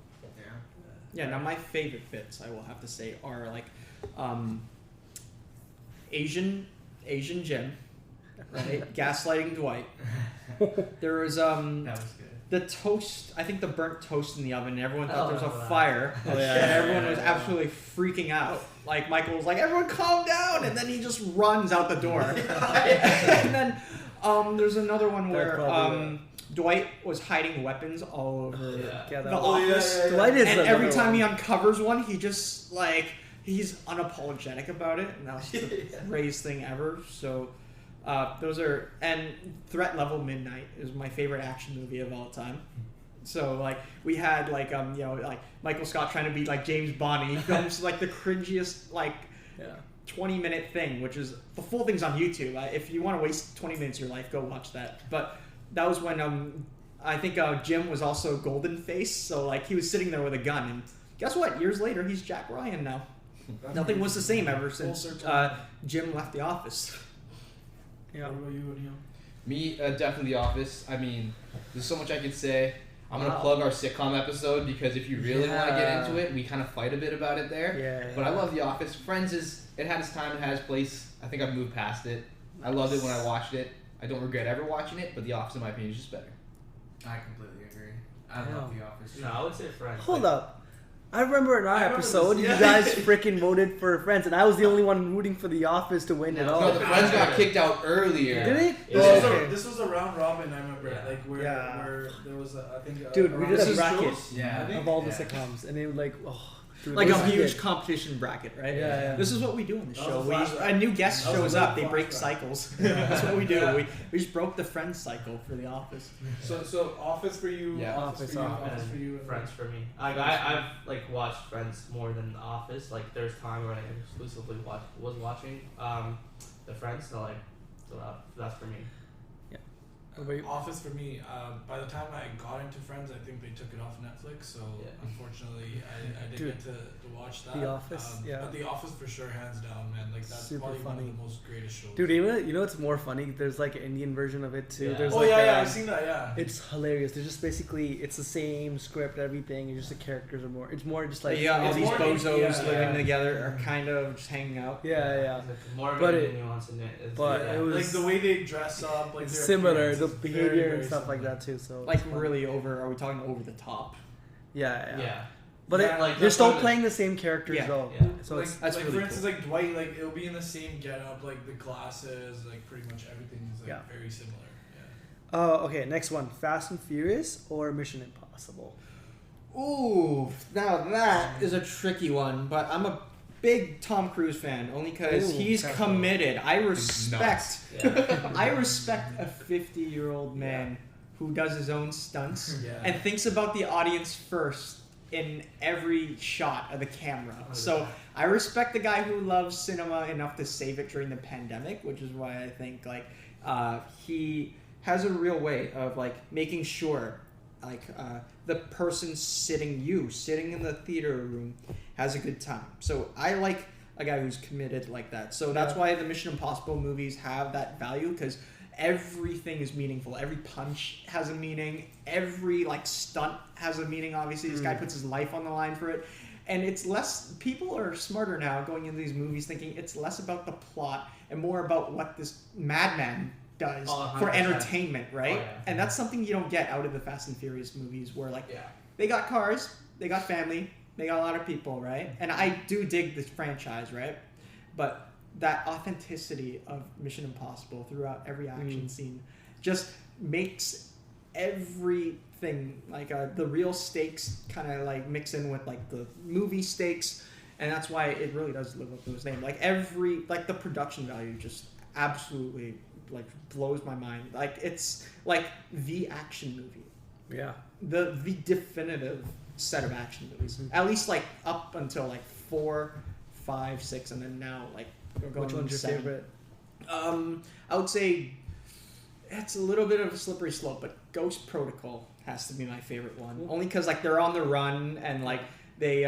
Yeah. Now my favorite bits, I will have to say, are like Asian Jim, right? Gaslighting Dwight. There was that was good. The toast, I think the burnt toast in the oven, and everyone thought there was a wow. fire. And everyone was absolutely freaking out. Like Michael was like, everyone calm down, and then he just runs out the door. And then there's another one where Dwight was hiding weapons all over the office. Dwight is and every time he uncovers one, he just like, he's unapologetic about it. And that was the greatest thing ever. So Those are, and Threat Level Midnight is my favorite action movie of all time. So like we had like like Michael Scott trying to be like James Bond, and he films like the cringiest like 20-minute thing, which is the full thing's on YouTube. If you want to waste 20 minutes of your life, go watch that. But that was when I think Jim was also Golden Face, so like he was sitting there with a gun, and guess what? Years later, he's Jack Ryan now. Nothing was the same ever since Jim left The Office. Yeah. What about you, Neil? Me, definitely The Office. I mean, there's so much I could say. I'm gonna plug our sitcom episode because if you really want to get into it, we kind of fight a bit about it there. Yeah. But I love The Office. Friends it had its time, it had its place. I think I've moved past it. I loved it when I watched it. I don't regret ever watching it, but The Office, in my opinion, is just better. I completely agree. I love The Office. No, I would say Friends. Hold up. I remember in our episode, this, you guys freaking voted for Friends, and I was the only one rooting for The Office to win it all. No, the Friends got kicked out earlier. Did it? Yeah. This was a round robin, I remember. Yeah. Like where there was I think. Dude, we did a bracket Yeah. of all the sitcoms, and they were like, dude, Like it a was huge good. competition bracket, right? Yeah. This is what we do on the That show. was a flashback. A new guest That was shows a up, good they break flashback. cycles. That's what we do. Yeah. We just broke the Friends cycle for The Office. So Office for you. Yeah. Office for you. Office. Office for you. Friends for me. I've like watched Friends more than The Office. Like there's time where I exclusively was watching the Friends. So that's for me. Office for me. By the time I got into Friends, I think they took it off Netflix. So unfortunately, I didn't get to watch that. The Office, But The Office for sure, hands down, man. Like that's Super probably one funny. of the most greatest shows. Dude, you know what's more funny? There's like an Indian version of it too. Yeah. There's Oh like I've seen that. Yeah. It's hilarious. They're just basically it's the same script, everything. It's just the characters are more. It's more just like all it's these more- bozos yeah. living together are kind of just hanging out. yeah. Like, more of But a nuance in it. but it was Like the way they dress up, like it's their similar, appearance the is behavior very, and very stuff like similar. that too. So Like it's fun. really over. Are we talking over the top? Yeah. Yeah. But Yeah, like, they're that's still what it- playing the same characters Yeah, though. yeah. So like, it's that's like really for instance, like Dwight, like it'll be in the same getup, like the glasses, like pretty much everything is like very similar. Yeah. okay. Next one: Fast and Furious or Mission Impossible? Ooh, now that is a tricky one, but I'm a big Tom Cruise fan only because Ooh, he's tough committed. I respect. Yeah. I respect a 50-year-old man who does his own stunts and thinks about the audience first in every shot of the camera. So I respect the guy who loves cinema enough to save it during the pandemic, which is why I think like he has a real way of like making sure like the person sitting in the theater room has a good time. So I like a guy who's committed like that. So that's why the Mission Impossible movies have that value, because everything is meaningful. Every punch has a meaning. Every like stunt has a meaning. Obviously, this guy puts his life on the line for it. And it's less, people are smarter now going into these movies thinking it's less about the plot and more about what this madman does for 100%. entertainment, right? Oh, yeah. And that's something you don't get out of the Fast and Furious movies, where like they got cars, they got family, they got a lot of people, right? And I do dig this franchise, right? But that authenticity of Mission Impossible throughout every action scene just makes everything like the real stakes kind of like mix in with like the movie stakes, and that's why it really does live up to its name. Like the production value just absolutely like blows my mind. Like it's like the action movie, Yeah. the definitive set of action movies. At least like up until like 4, 5, 6, and then now like we're going. Which one's your 7. favorite? I would say it's a little bit of a slippery slope, but Ghost Protocol has to be my favorite one. Only because like they're on the run and like they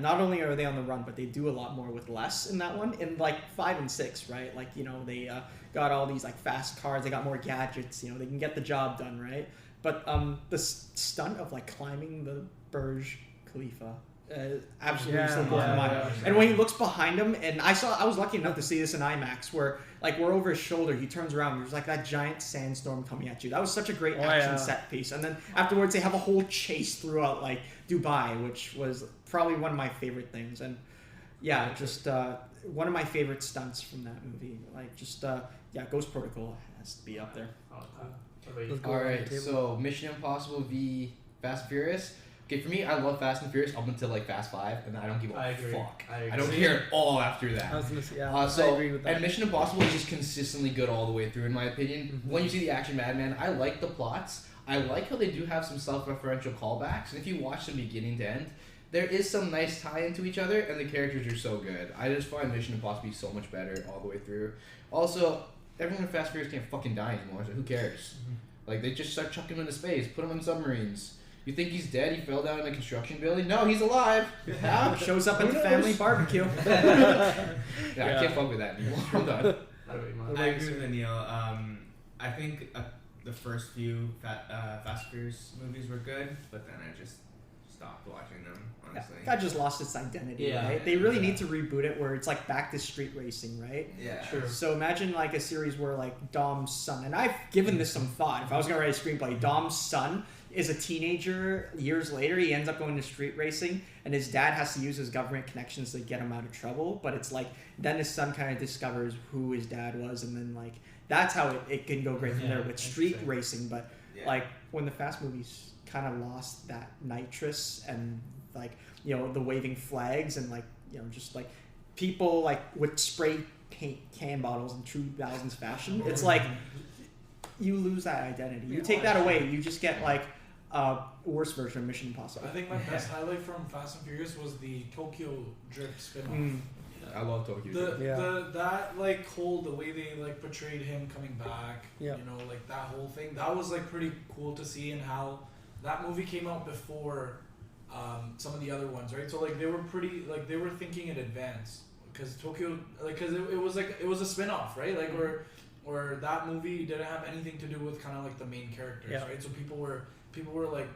not only are they on the run, but they do a lot more with less in that one. In like 5 and 6, right? Like they got all these like fast cars, they got more gadgets. They can get the job done, right? But the stunt of like climbing the Burj Khalifa. Absolutely slipped off my mind. And when he looks behind him, and I was lucky enough to see this in IMAX, where like we're over his shoulder, he turns around, there's like that giant sandstorm coming at you. That was such a great action set piece. And then afterwards, they have a whole chase throughout like Dubai, which was probably one of my favorite things. And just one of my favorite stunts from that movie. Like just Ghost Protocol has to be up there. Oh, cool. Let's go All around right, the table. so Mission Impossible v Fast and Furious. Okay, for me, I love Fast and Furious up until like Fast 5, and I don't give a I agree. fuck. I agree. I don't care at all after that. I was gonna say, yeah, I I agree with that. And Mission Impossible is just consistently good all the way through, in my opinion. When you see the action Madman, I like the plots. I like how they do have some self-referential callbacks, and if you watch them beginning to end, there is some nice tie-in to each other, and the characters are so good. I just find Mission Impossible to be so much better all the way through. Also, everyone in Fast and Furious can't fucking die anymore, so who cares? Like, they just start chucking him into space, put him in submarines. You think he's dead? He fell down in a construction building? No, he's alive. How? Shows up at the family barbecue. I can't fuck with that anymore. I'm done. I agree with Neil. I think the first few Fast and Furious movies were good, but then I just stopped watching them, honestly. That just lost its identity, Yeah. right? They really need to reboot it where it's like back to street racing, right? Yeah. True. So imagine like a series where like Dom's son, and I've given this some thought. If I was gonna write a screenplay, Dom's son is a teenager. Years later, he ends up going to street racing, and his dad has to use his government connections to get him out of trouble. But it's like then his son kind of discovers who his dad was, and then like that's how it can go great from there with street racing. But like when the Fast movies kind of lost that nitrous and like the waving flags and like just like people like would spray paint can bottles in 2000s fashion. It's like you lose that identity. You take that away, you just get like a worse version of Mission Impossible. I think my best highlight from Fast and Furious was the Tokyo Drift spin-off. I love Tokyo. That like the way they like portrayed him coming back, like that whole thing, that was like pretty cool to see, and how that movie came out before some of the other ones, right? So like they were pretty, like they were thinking in advance, because Tokyo, like, because it was a spin-off, right? Like where that movie didn't have anything to do with kind of like the main characters, right? So people were like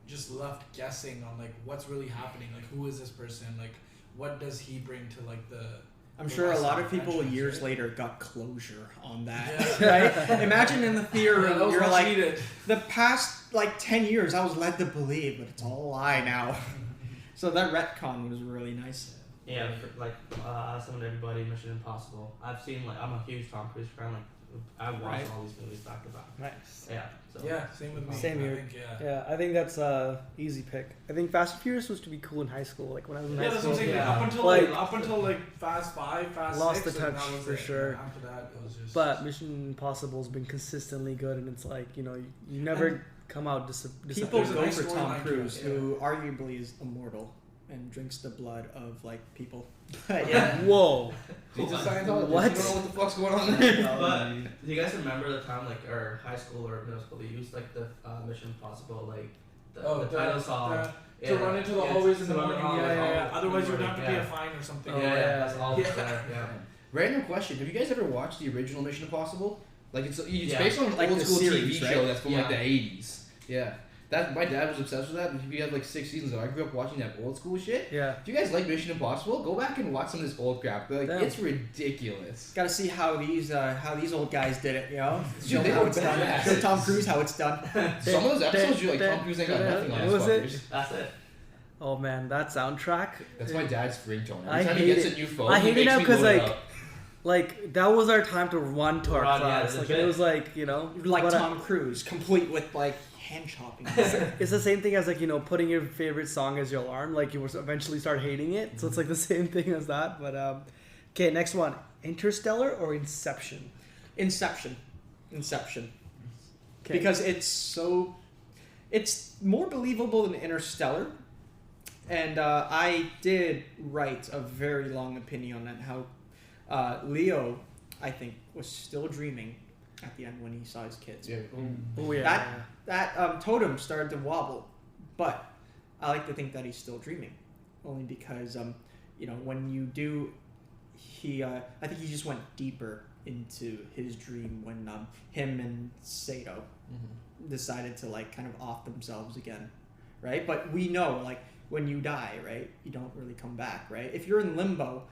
just left guessing on like what's really happening, like who is this person, like what does he bring to like the I'm sure a lot of people years later got closure on that, right? Imagine in the theater room, you're like, needed. The past like 10 years I was led to believe, but it's all a lie now. So that retcon was really nice. Yeah, like some of everybody, Mission Impossible. I've seen like I'm a huge Tom Cruise fan. Like I've watched all these movies back to back. Nice. Yeah. So. Yeah, same with me. Same here. I think, yeah, I think that's a easy pick. I think Fast and Furious was to be cool in high school. Like when I was in high that's school. what I'm saying. Yeah. Up until like Fast 5, Fast lost 6, the touch that was for it. sure. And after that, it was just. But Mission Impossible has been consistently good, and it's like you never come out People disappointed. go nice for Tom storyline Cruise, to it, who arguably is immortal and drinks the blood of like people. But yeah. Whoa. He's a Scientologist. What? You don't know what the fuck's going on there. But do you guys remember the time like or high school or middle school they used like the Mission Impossible like the title song to run into the hallways in the to run morning. the hallways, Yeah. all Otherwise, in you'd the have to morning, pay a fine or something. that's all there. Yeah. Random question: have you guys ever watched the original Mission Impossible? Like it's Yeah. based on an Like old the school series, TV right? show that's from like Yeah. the 80s. Yeah. That my dad was obsessed with that. He had like 6 seasons of it. I grew up watching that old school shit. Yeah. If you guys like Mission Impossible, go back and watch some of this old crap. Like Damn. it's ridiculous. Got to see how these old guys did it, Show they how were it's done. badass. Show Tom Cruise how it's done. Some of those episodes, you're like Tom Cruise ain't got nothing on his What was it? fuckers. That's it. Oh man, that soundtrack. That's my dad's ringtone. I Every time he hate gets it. a new phone, I he hate it makes now me 'cause, load it like, up. Like that was our time to run to our Run, yeah, class. Like legit. it was like Like but, Tom Cruise, complete with like hand chopping. It's the same thing as like putting your favorite song as your alarm. Like you will eventually start hating it. So it's like the same thing as that. But okay, next one: Interstellar or Inception? Inception. Okay. Because it's more believable than Interstellar. And I did write a very long opinion on that, how Leo, I think, was still dreaming at the end when he saw his kids. Yeah. Oh yeah. That totem started to wobble, but I like to think that he's still dreaming, only because when you do, I think he just went deeper into his dream when him and Sato decided to like kind of off themselves again, right? But we know like when you die, right, you don't really come back, right? If you're in limbo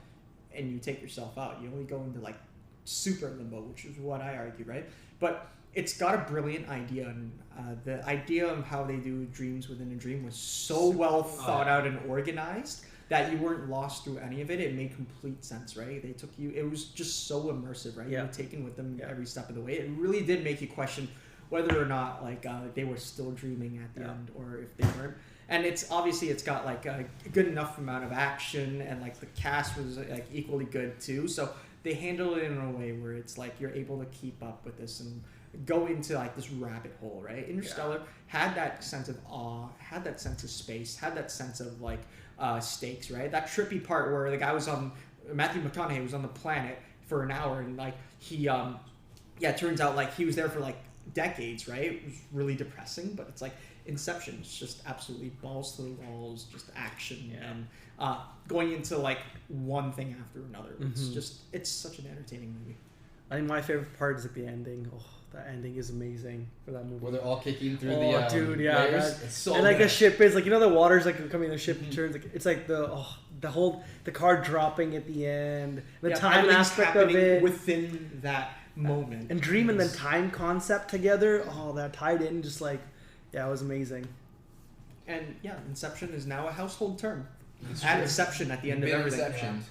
and you take yourself out, you only go into like super limbo, which is what I argue, right? But it's got a brilliant idea, and the idea of how they do dreams within a dream was so well thought out and organized that you weren't lost through any of it. It made complete sense, right? They took you, it was just so immersive, right? Yeah. You were taken with them every step of the way. It really did make you question whether or not like they were still dreaming at the end or if they weren't. And it's obviously it's got like a good enough amount of action, and like the cast was like equally good too. So they handle it in a way where it's like you're able to keep up with this and go into like this rabbit hole, right? Interstellar had that sense of awe, had that sense of space, had that sense of like stakes, right? That trippy part where the guy was on Matthew McConaughey was on the planet for an hour, and like he it turns out like he was there for like decades, right? It was really depressing, but it's like Inception. It's just absolutely balls to the walls, just action and going into like one thing after another. It's such an entertaining movie. I think my favorite part is like the ending. Oh, that ending is amazing for that movie. Where they're all kicking through the dude, layers. It's so and like good. the ship is like, you know, the water's like coming, the ship turns like it's like the car dropping at the end, the time everything's aspect of happening it within that moment, and dream and then time concept together. Oh, that tied in just like it was amazing. And Inception is now a household term. Add Inception at the end of everything. Inception.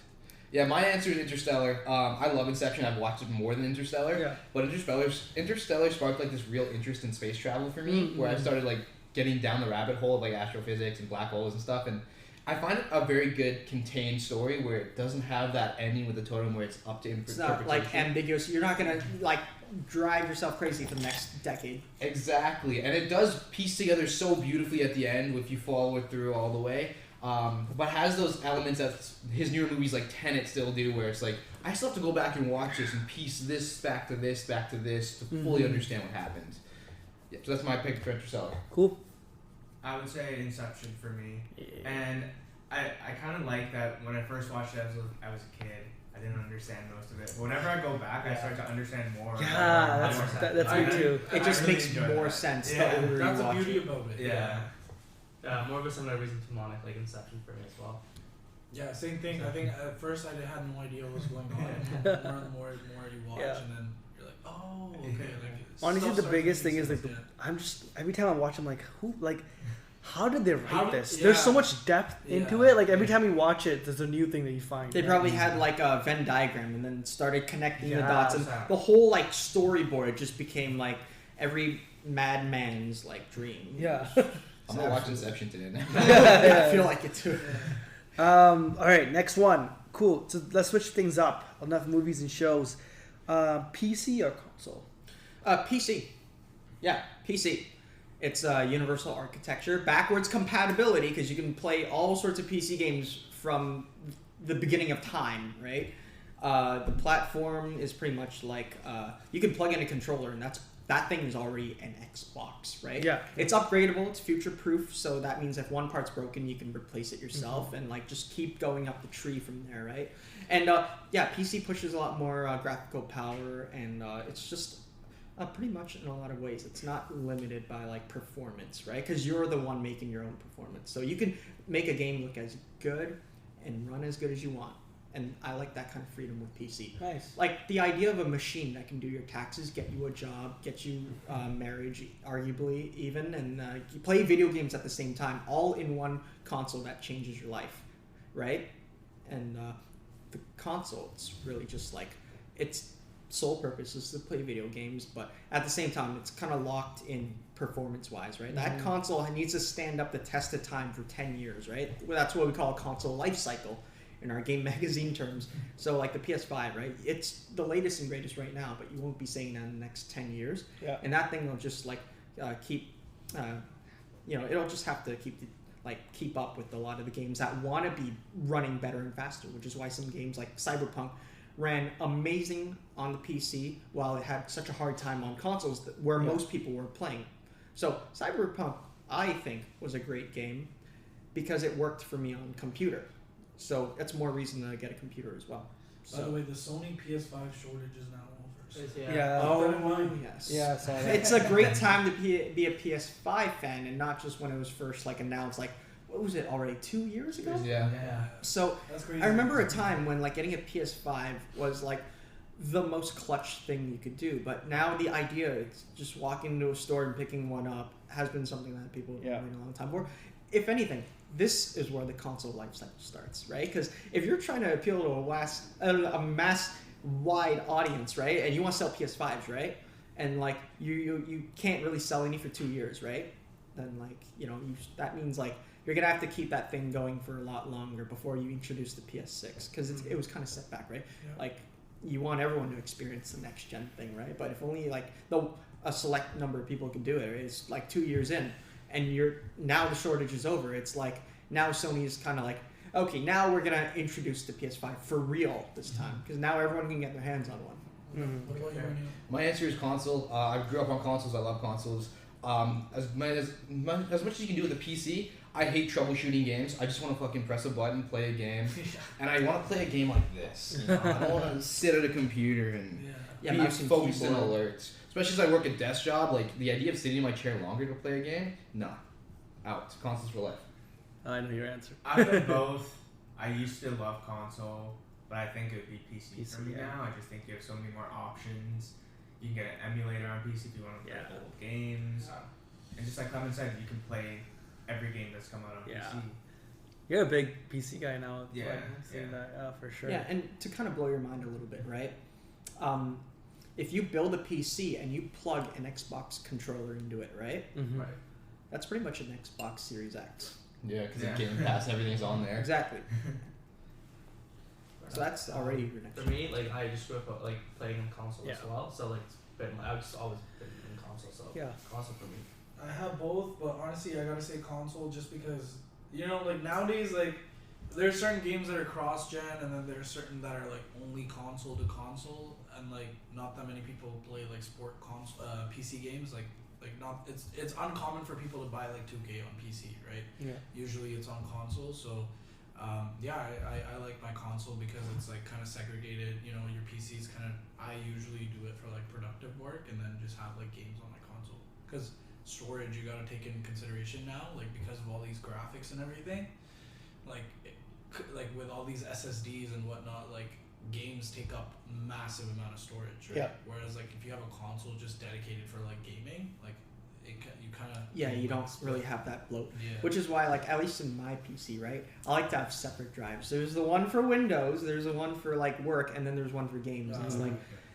Yeah, my answer is Interstellar. I love Inception. I've watched it more than Interstellar. Yeah. But Interstellar sparked like this real interest in space travel for me, where I started like getting down the rabbit hole of like astrophysics and black holes and stuff. And I find it a very good contained story where it doesn't have that ending with the totem where it's up to interpretation. It's not like ambiguous. You're not gonna like drive yourself crazy for the next decade. Exactly, and it does piece together so beautifully at the end if you follow it through all the way. But has those elements that his newer movies like Tenet still do, where it's like I still have to go back and watch this and piece this back to this to fully understand what happened. Yeah, so that's my pick for Interstellar. Cool. I would say Inception for me, and I kind of like that when I first watched it. I was a kid. I didn't understand most of it. But whenever I go back, I start to understand more. Yeah, that's me too. It just really makes enjoy more that. sense. Yeah, the older that's you the watch beauty it. about it. Yeah, more of a similar reason to Monic, like Inception for me as well. Yeah, same thing. I think at first I had no idea what was going on. And the more you watch, and then you're like, oh, okay. Like, Honestly, stuff the starts biggest making thing is like sense, I'm just every time I watch, I'm like, how did they write this? Yeah. There's so much depth into Yeah. it. Like every time you watch it, there's a new thing that you find. They probably had like a Venn diagram and then started connecting the dots, and Yeah. the whole like storyboard just became like every madman's like dream. Yeah. I'm gonna watch Inception today now. I feel like it too. All right, next one. Cool. So let's switch things up. Enough movies and shows. PC or console? PC. Yeah, PC. It's universal architecture, backwards compatibility, because you can play all sorts of PC games from the beginning of time, right? The platform is pretty much like you can plug in a controller, and that thing is already an Xbox, right? Yeah. It's upgradable, it's future-proof, so that means if one part's broken, you can replace it yourself and like just keep going up the tree from there, right? And PC pushes a lot more graphical power, and it's just pretty much in a lot of ways. It's not limited by like performance, right? Because you're the one making your own performance. So you can make a game look as good and run as good as you want. And I like that kind of freedom with PC. Nice. Like the idea of a machine that can do your taxes, get you a job, get you marriage, arguably even, and you play video games at the same time, all in one console that changes your life, right? And the console, it's really just like, its sole purpose is to play video games, but at the same time, it's kind of locked in performance-wise, right? That console needs to stand up the test of time for 10 years, right? Well, that's what we call a console life cycle in our game magazine terms. So like the PS5, right? It's the latest and greatest right now, but you won't be saying that in the next 10 years. Yeah. And that thing will just like keep, it'll just have to keep up with a lot of the games that want to be running better and faster, which is why some games like Cyberpunk ran amazing on the PC while it had such a hard time on consoles where most people were playing. So Cyberpunk, I think, was a great game because it worked for me on computer. So that's more reason to get a computer as well. By the way, the Sony PS5 shortage is now over. So. Yeah. Oh, yes. Yeah, I saw that. It's a great time to be a PS5 fan, and not just when it was first like announced. Like, what was it already 2 years ago? Yeah. So That's crazy. I remember a time when like getting a PS5 was like the most clutch thing you could do. But now the idea it's just walking into a store and picking one up has been something that people have been waiting a long time for. If anything, this is where the console life cycle starts, right? Because if you're trying to appeal to a mass-wide audience, right, and you want to sell PS5s, right, and like you can't really sell any for 2 years, right? Then like that means like you're gonna have to keep that thing going for a lot longer before you introduce the PS6 because it was kind of set back, right? Yeah. Like you want everyone to experience the next gen thing, right? But if only like a select number of people can do it, it's like 2 years in, and now the shortage is over. It's like now Sony is kind of like, okay, now we're gonna introduce the PS5 for real this time because now everyone can get their hands on one. What about you, Neil? My answer is console. I grew up on consoles. I love consoles. As much as you can do with a PC, I hate troubleshooting games. I just want to fucking press a button, play a game, and I want to play a game like this. You know? I don't want to sit at a computer and be mouse and focused and keyboard. alerts. Especially as I work a desk job, like the idea of sitting in my chair longer to play a game, nah, out. Consoles for life. I know your answer. I've done both. I used to love console, but I think it would be PC for me yeah. now. I just think you have so many more options. You can get an emulator on PC if you want to play old games. And just like Clement said, you can play every game that's come out on PC. You're a big PC guy now. Yeah, Seeing that for sure. Yeah, and to kind of blow your mind a little bit, right? If you build a PC and you plug an Xbox controller into it, right? Mm-hmm. Right. That's pretty much an Xbox Series X. Yeah, because the Game Pass, everything's on there. Exactly. So that's already your next. For me, like I just grew up like playing on console as Yeah. well. So like it's been I've just always been in console. So Yeah. console for me. I have both, but honestly, I gotta say console just because like nowadays, like there's certain games that are cross-gen, and then there's certain that are like only console to console, and like not that many people play like PC games. Like not it's uncommon for people to buy like 2K on PC, right? Yeah. Usually it's on console, so. I like my console because it's like kind of segregated. Your PC's kind of. I usually do it for like productive work, and then just have like games on my console. Because storage, you gotta take in consideration now, like because of all these graphics and everything. Like with all these SSDs and whatnot, like games take up massive amount of storage. Right? Yeah. Whereas like if you have a console just dedicated for like gaming, like you kind of. Yeah, you don't really have that bloat. Yeah. Which is why, like, at least in my PC, right, I like to have separate drives. There's the one for Windows, there's the one for, like, work, and then there's one for games. And it's like,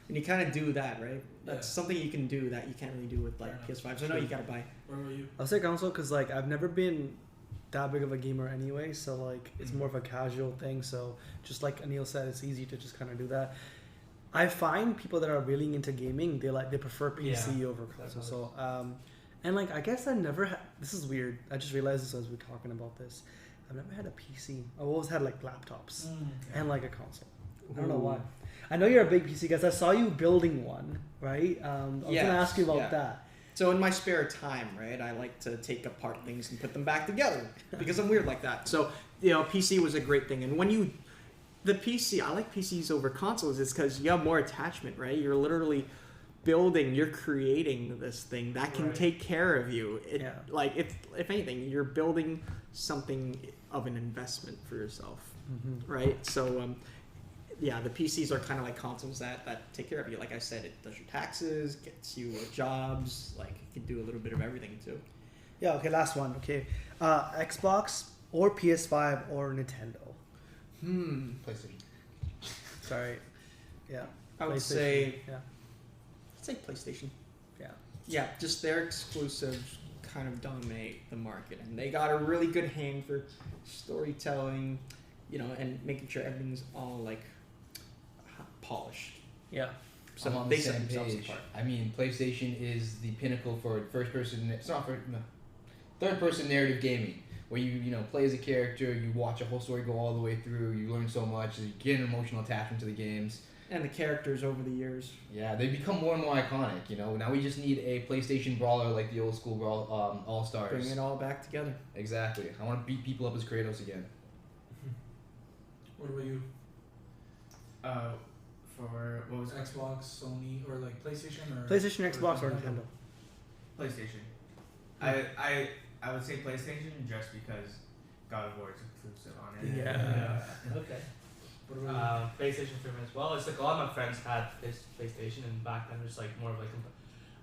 and you kind of do that, right? That's something you can do that you can't really do with, like, PS5. So, no, you gotta buy. Where were you? I'll say console because, like, I've never been that big of a gamer anyway, so, like, it's more of a casual thing. So, just like Anil said, it's easy to just kind of do that. I find people that are really into gaming, they prefer PC over console. So, and like I guess I never had. This is weird. I just realized this as we were talking about this. I've never had a PC. I always had like laptops and like a console. I don't know why. I know you're a big PC guy. I saw you building one, right? I was gonna ask you about that. So in my spare time, right, I like to take apart things and put them back together because I'm weird like that. So PC was a great thing, and when the PC, I like PCs over consoles, is because you have more attachment, right? You're literally you're creating this thing that can take care of you. Like if anything, you're building something of an investment for yourself, right? So the PCs are kind of like consoles that take care of you. Like I said, it does your taxes, gets you jobs, like it can do a little bit of everything too. Yeah. Okay. Last one. Okay. Xbox or PS5 or Nintendo. PlayStation. Sorry. Yeah. I would say. Yeah. I'd say PlayStation. Yeah. Yeah, just their exclusives kind of dominate the market, and they got a really good hand for storytelling, and making sure everything's all like polished. Yeah. So I'm on they the set same themselves page. apart. I mean, PlayStation is the pinnacle for first-person. It's not third-person narrative gaming, where you play as a character, you watch a whole story go all the way through, you learn so much, you get an emotional attachment to the games. And the characters over the years. Yeah, they become more and more iconic. Now we just need a PlayStation brawler like the old school brawl All Stars. Bring it all back together. Exactly. I want to beat people up as Kratos again. What about you? For what was it? Xbox, Sony, or like PlayStation, or PlayStation, Xbox, or Nintendo. PlayStation. I would say PlayStation just because God of War is exclusive on it. Yeah. Okay. PlayStation for me as well. It's like a lot of my friends had this PlayStation, and back then it was like more of like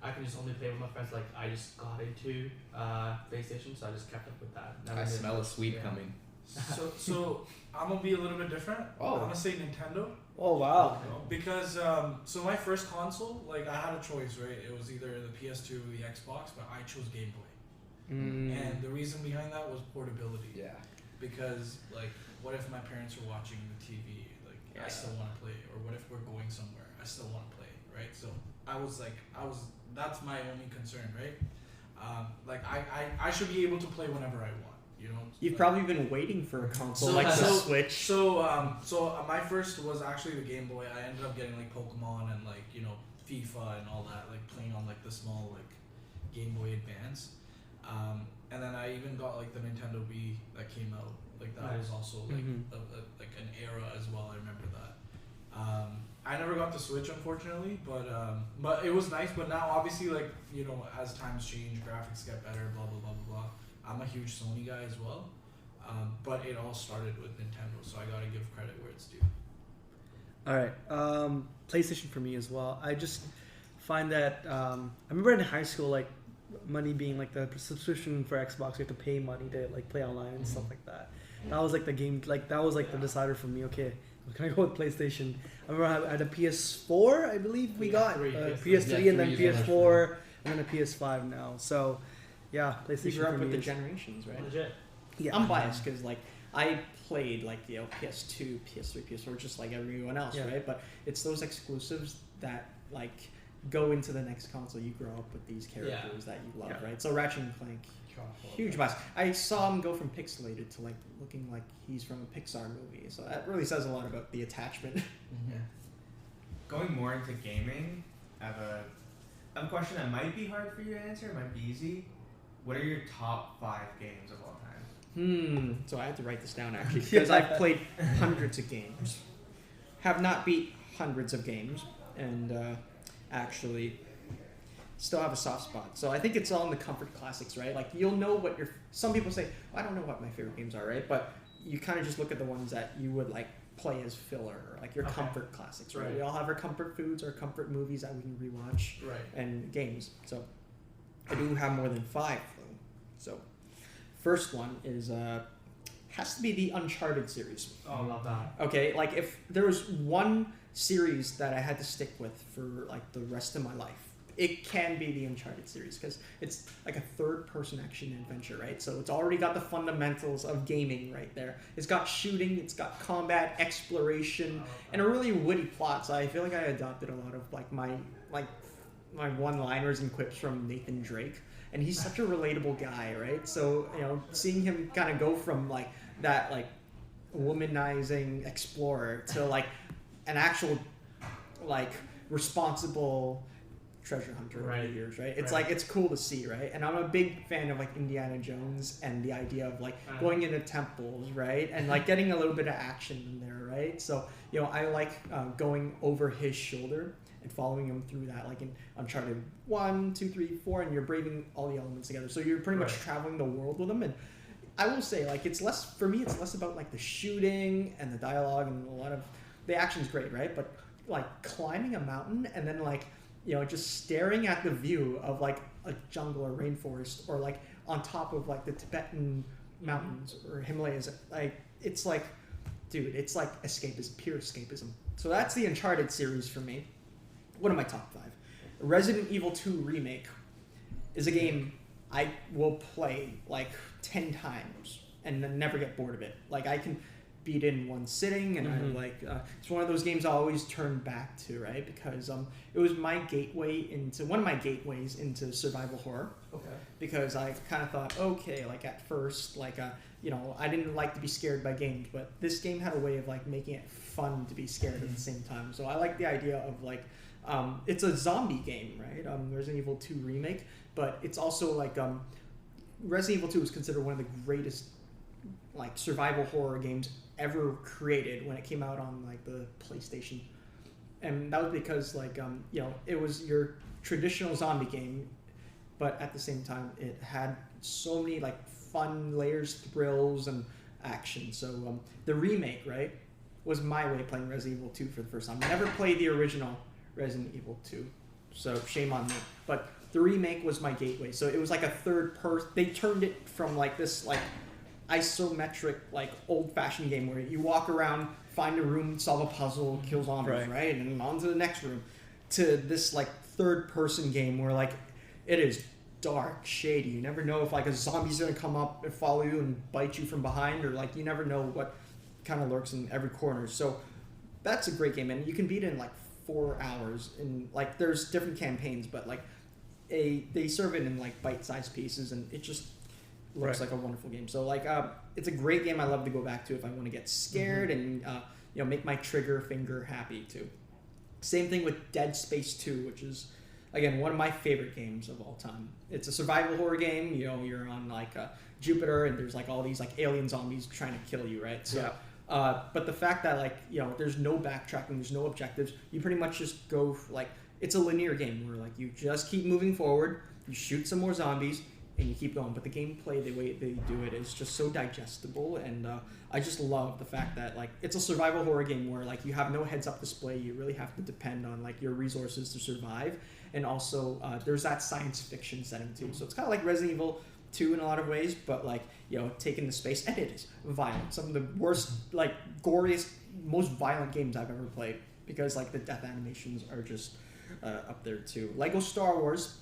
I can just only play with my friends. Like I just got into PlayStation, so I just kept up with that. I smell a sweep coming. So I'm gonna be a little bit different. Oh. I'm gonna say Nintendo. Oh wow. Because so my first console, like I had a choice, right? It was either the PS2 or the Xbox, but I chose Game Boy. And the reason behind that was portability. Yeah. Because like, what if my parents are watching the TV? Like, I still want to play. Or what if we're going somewhere? I still want to play, right? So that's my only concern, right? Like I should be able to play whenever I want. You know. You've like, probably been waiting for a console So- like the so- Switch. So my first was actually the Game Boy. I ended up getting like Pokemon and like FIFA and all that, like playing on like the small like Game Boy Advance. And then I even got like the Nintendo Wii that came out. Like that was also like like an era as well. I remember that. I never got the Switch unfortunately, but it was nice. But now obviously like as times change, graphics get better, blah blah blah blah blah. I'm a huge Sony guy as well, but it all started with Nintendo, so I gotta give credit where it's due. All right, PlayStation for me as well. I just find that I remember in high school, like money being like the subscription for Xbox, you have to pay money to like play online and stuff like that. That was like the game, like that was like the decider for me. Okay, I'm gonna go with PlayStation. I remember I had a PS4, I believe we got PS3 and then PS4 and then a PS5 now. So yeah, PlayStation You grew up for with me the is- generations, right? Legit. Yeah, I'm biased because like I played like PS2, PS3, PS4, just like everyone else, Yeah. right? But it's those exclusives that like go into the next console. You grow up with these characters that you love, Yeah. right? So Ratchet and Clank, huge bias. I saw him go from pixelated to like looking like he's from a Pixar movie. So that really says a lot about the attachment. Yeah. Going more into gaming, I have a question that might be hard for you to answer. It might be easy. What are your top 5 games of all time? So I had to write this down actually because I've played hundreds of games, have not beat hundreds of games, and actually still have a soft spot. So I think it's all in the comfort classics, right? Like you'll know what your. Some people say, I don't know what my favorite games are, right? But you kind of just look at the ones that you would like play as filler, or like your comfort classics, right? Right. We all have our comfort foods, our comfort movies that we can rewatch, Right. and games. So I do have more than 5 though. So first one is has to be the Uncharted series. Oh, love that. Okay, like if there was one series that I had to stick with for like the rest of my life, it can be the Uncharted series because it's like a third-person action adventure, right? So it's already got the fundamentals of gaming right there. It's got shooting, it's got combat, exploration, and a really witty plot. So I feel like I adopted a lot of like my one-liners and quips from Nathan Drake, and he's such a relatable guy, right? So seeing him kind of go from like that like womanizing explorer to like an actual like responsible treasure hunter over the years, right? It's like it's cool to see, right? And I'm a big fan of like Indiana Jones and the idea of like going into temples, right? And like getting a little bit of action in there, right? So I like going over his shoulder and following him through that, like in Uncharted 1, 2, 3, 4, and you're braving all the elements together. So you're pretty much traveling the world with him. And I will say, like, it's less about like the shooting and the dialogue, and a lot of the action's great, right? But like climbing a mountain and then like just staring at the view of like a jungle or rainforest, or like on top of like the Tibetan mountains or Himalayas, like it's like, dude, it's like escapism, pure escapism. So that's the Uncharted series for me. What are my top 5? Resident Evil 2 Remake is a game I will play like 10 times and then never get bored of it. Like I can beat it in one sitting, and I like it's one of those games I always turn back to, right? Because it was my gateway into one of my gateways into survival horror. Okay. Because I kind of thought, okay, like at first, like I didn't like to be scared by games, but this game had a way of like making it fun to be scared at the same time. So I like the idea of like it's a zombie game, right? Resident Evil 2 Remake, but it's also like Resident Evil 2 is considered one of the greatest like survival horror games ever created when it came out on like the PlayStation, and that was because like it was your traditional zombie game, but at the same time it had so many like fun layers, thrills, and action. So the remake, right, was my way of playing Resident Evil 2 for the first time. I never played the original Resident Evil 2, so shame on me. But the remake was my gateway. So it was like a third person. They turned it from like this like isometric, like old-fashioned game where you walk around, find a room, solve a puzzle, kill zombies, right? And then on to the next room. To this like third-person game where like it is dark, shady. You never know if like a zombie's gonna come up and follow you and bite you from behind, or like you never know what kind of lurks in every corner. So that's a great game, and you can beat it in like 4 hours. And like there's different campaigns, but like they serve it in like bite-sized pieces, and it just looks like a wonderful game. So like it's a great game I love to go back to if I want to get scared and you know, make my trigger finger happy too. Same thing with Dead Space 2, which is again one of my favorite games of all time. It's a survival horror game. You know, you're on like Jupiter, and there's like all these like alien zombies trying to kill you, right? So but the fact that like, you know, there's no backtracking, there's no objectives, you pretty much just go like, it's a linear game where like you just keep moving forward, you shoot some more zombies, and you keep going. But the gameplay, the way they do it is just so digestible, and I just love the fact that like it's a survival horror game where like you have no heads-up display. You really have to depend on like your resources to survive, and also there's that science fiction setting too. So it's kind of like Resident Evil 2 in a lot of ways, but like, you know, taking the space, and it is violent. Some of the worst, like goriest, most violent games I've ever played, because like the death animations are just up there too. Lego Star Wars.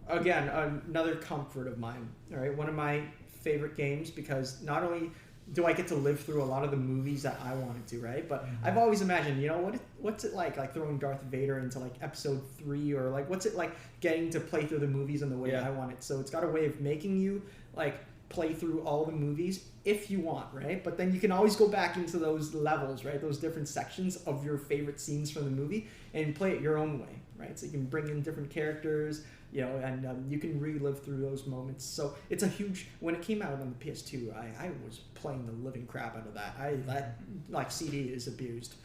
Again, another comfort of mine. All right, one of my favorite games, because not only do I get to live through a lot of the movies that I wanted to, right? But I've always imagined, you know, what's it like throwing Darth Vader into like episode 3, or like what's it like getting to play through the movies in the way I want it. So it's got a way of making you like play through all the movies if you want, right? But then you can always go back into those levels, right? Those different sections of your favorite scenes from the movie and play it your own way, right? So you can bring in different characters, you know, and you can relive through those moments. So it's a huge, when it came out on the PS2, I was playing the living crap out of that. That like CD is abused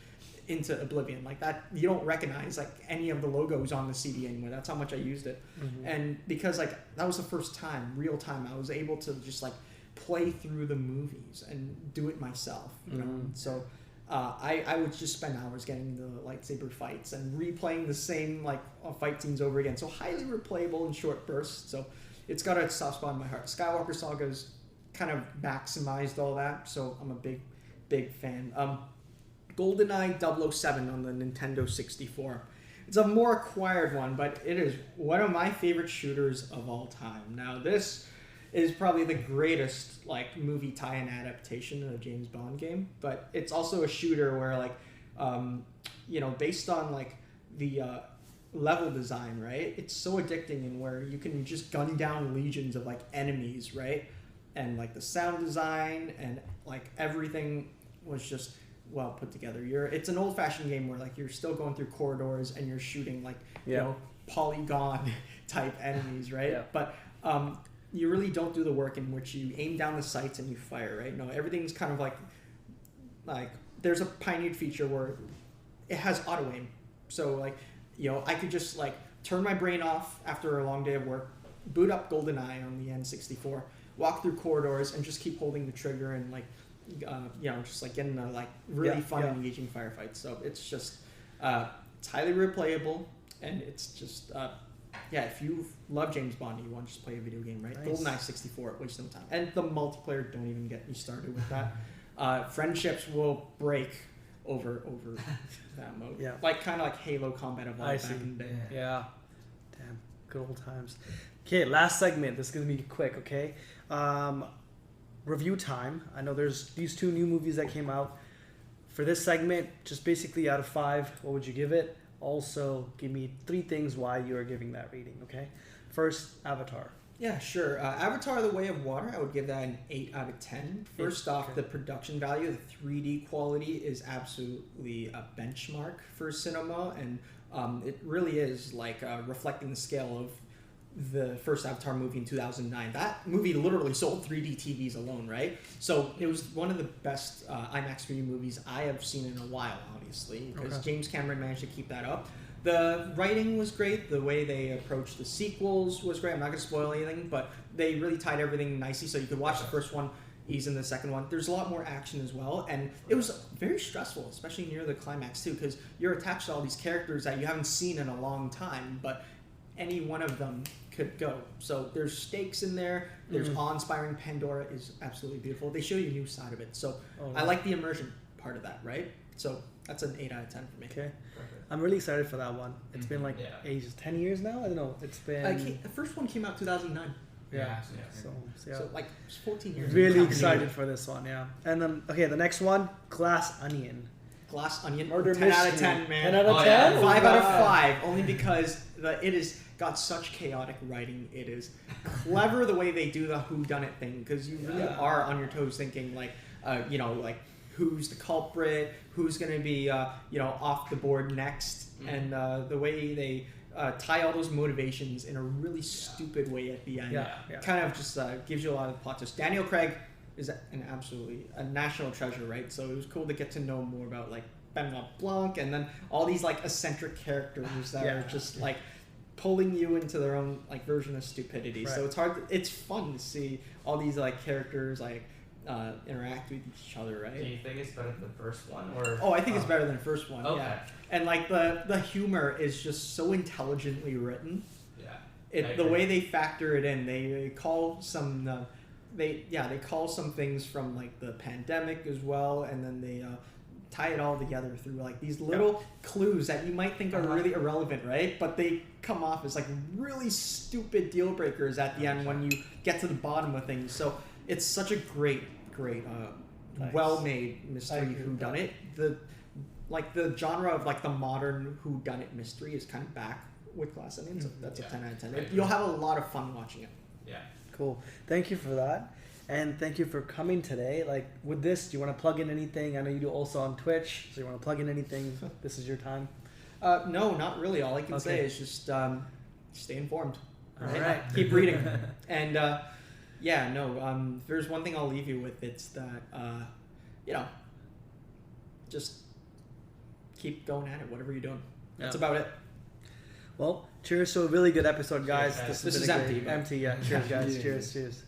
into oblivion. Like that, you don't recognize like any of the logos on the CD anymore. That's how much I used it. And because like that was the first time, real time, I was able to just like play through the movies and do it myself, you know. So I would just spend hours getting the lightsaber fights and replaying the same like fight scenes over again. So highly replayable in short bursts. So it's got a soft spot in my heart. Skywalker Saga's kind of maximized all that. So I'm a big fan. GoldenEye 007 on the Nintendo 64. It's a more acquired one, but it is one of my favorite shooters of all time. Now this is probably the greatest like movie tie-in adaptation of a James Bond game, but it's also a shooter where like you know, based on like the level design, right, it's so addicting, and where you can just gun down legions of like enemies, right, and like the sound design and like everything was just well put together. It's an old-fashioned game where like you're still going through corridors and you're shooting like you know, polygon type enemies, right? But you really don't do the work in which you aim down the sights and you fire, right? No, everything's kind of like there's a pioneered feature where it has auto aim. So like, you know, I could just like turn my brain off after a long day of work, boot up GoldenEye on the N64, walk through corridors and just keep holding the trigger and like you know, just like getting a like really fun and engaging firefights. So it's just it's highly replayable, and it's just if you love James Bond and you want to just play a video game, right? Nice. GoldenEye 64, waste no time. And the multiplayer, don't even get me started with that. Friendships will break over that mode. Yeah. Like kind of like Halo Combat Evolved back in the day. Yeah. Damn, good old times. Okay, last segment. This is gonna be quick, okay? Review time. I know there's these 2 new movies that came out. For this segment, just basically out of 5, what would you give it? Also, give me 3 things why you are giving that rating, okay? First, Avatar. Yeah, sure. Avatar The Way of Water, I would give that an 8 out of 10. First off, the production value, the 3D quality is absolutely a benchmark for cinema, and it really is like reflecting the scale of the first Avatar movie in 2009. That movie literally sold 3D TVs alone, right? So it was one of the best IMAX 3D movies I have seen in a while, obviously, because James Cameron managed to keep that up. The writing was great. The way they approached the sequels was great. I'm not going to spoil anything, but they really tied everything nicely, so you could watch the first one, ease in the second one. There's a lot more action as well, and it was very stressful, especially near the climax too, because you're attached to all these characters that you haven't seen in a long time, but any one of them could go. So there's stakes in there. There's awe-inspiring. Pandora is absolutely beautiful. They show you a new side of it. So I like the immersion part of that, right? So that's an 8 out of 10 for me. Okay. I'm really excited for that one. It's been like ages, 10 years now? I don't know. It's been... The first one came out 2009. Yeah. So like 14 years. Really excited for this one, yeah. And then, okay, the next one, Glass Onion. Glass Onion. Murder 10 out of mystery. 10, man. 10 out of 10? Yeah. 5 out of 5, only because it is got such chaotic writing. It is clever the way they do the whodunit thing, because you really are on your toes thinking like, like who's the culprit, who's going to be, off the board next, and the way they tie all those motivations in a really stupid way at the end. Kind of just gives you a lot of plot twists. Daniel Craig is a national treasure, right? So it was cool to get to know more about like Benoit Blanc, and then all these like eccentric characters that are just like pulling you into their own like version of stupidity. So it's fun to see all these like characters like interact with each other, right? Do you think it's better than the first one, or? Oh, I think it's better than the first one. Okay. Yeah. And like the humor is just so intelligently written. Yeah. The way they factor it in, they call some they call some things from like the pandemic as well, and then they tie it all together through like these little clues that you might think are really irrelevant, right? But they come off as like really stupid deal breakers at the end when you get to the bottom of things. So it's such a great well-made mystery whodunit. The genre of like the modern whodunit mystery is kind of back with Glass Onion, so that's a 10 out of 10. You'll have a lot of fun watching it. Yeah. Cool. Thank you for that. And thank you for coming today. Like with this, do you want to plug in anything? I know you do also on Twitch, so you want to plug in anything? This is your time. No, not really. All I can say is just stay informed. All right. Keep reading. And if there's one thing I'll leave you with, it's that just keep going at it, whatever you're doing. That's about it. Well, cheers to a really good episode, guys. Cheers, guys. This is been a empty, great- but- empty, yeah. Cheers, guys. Cheers.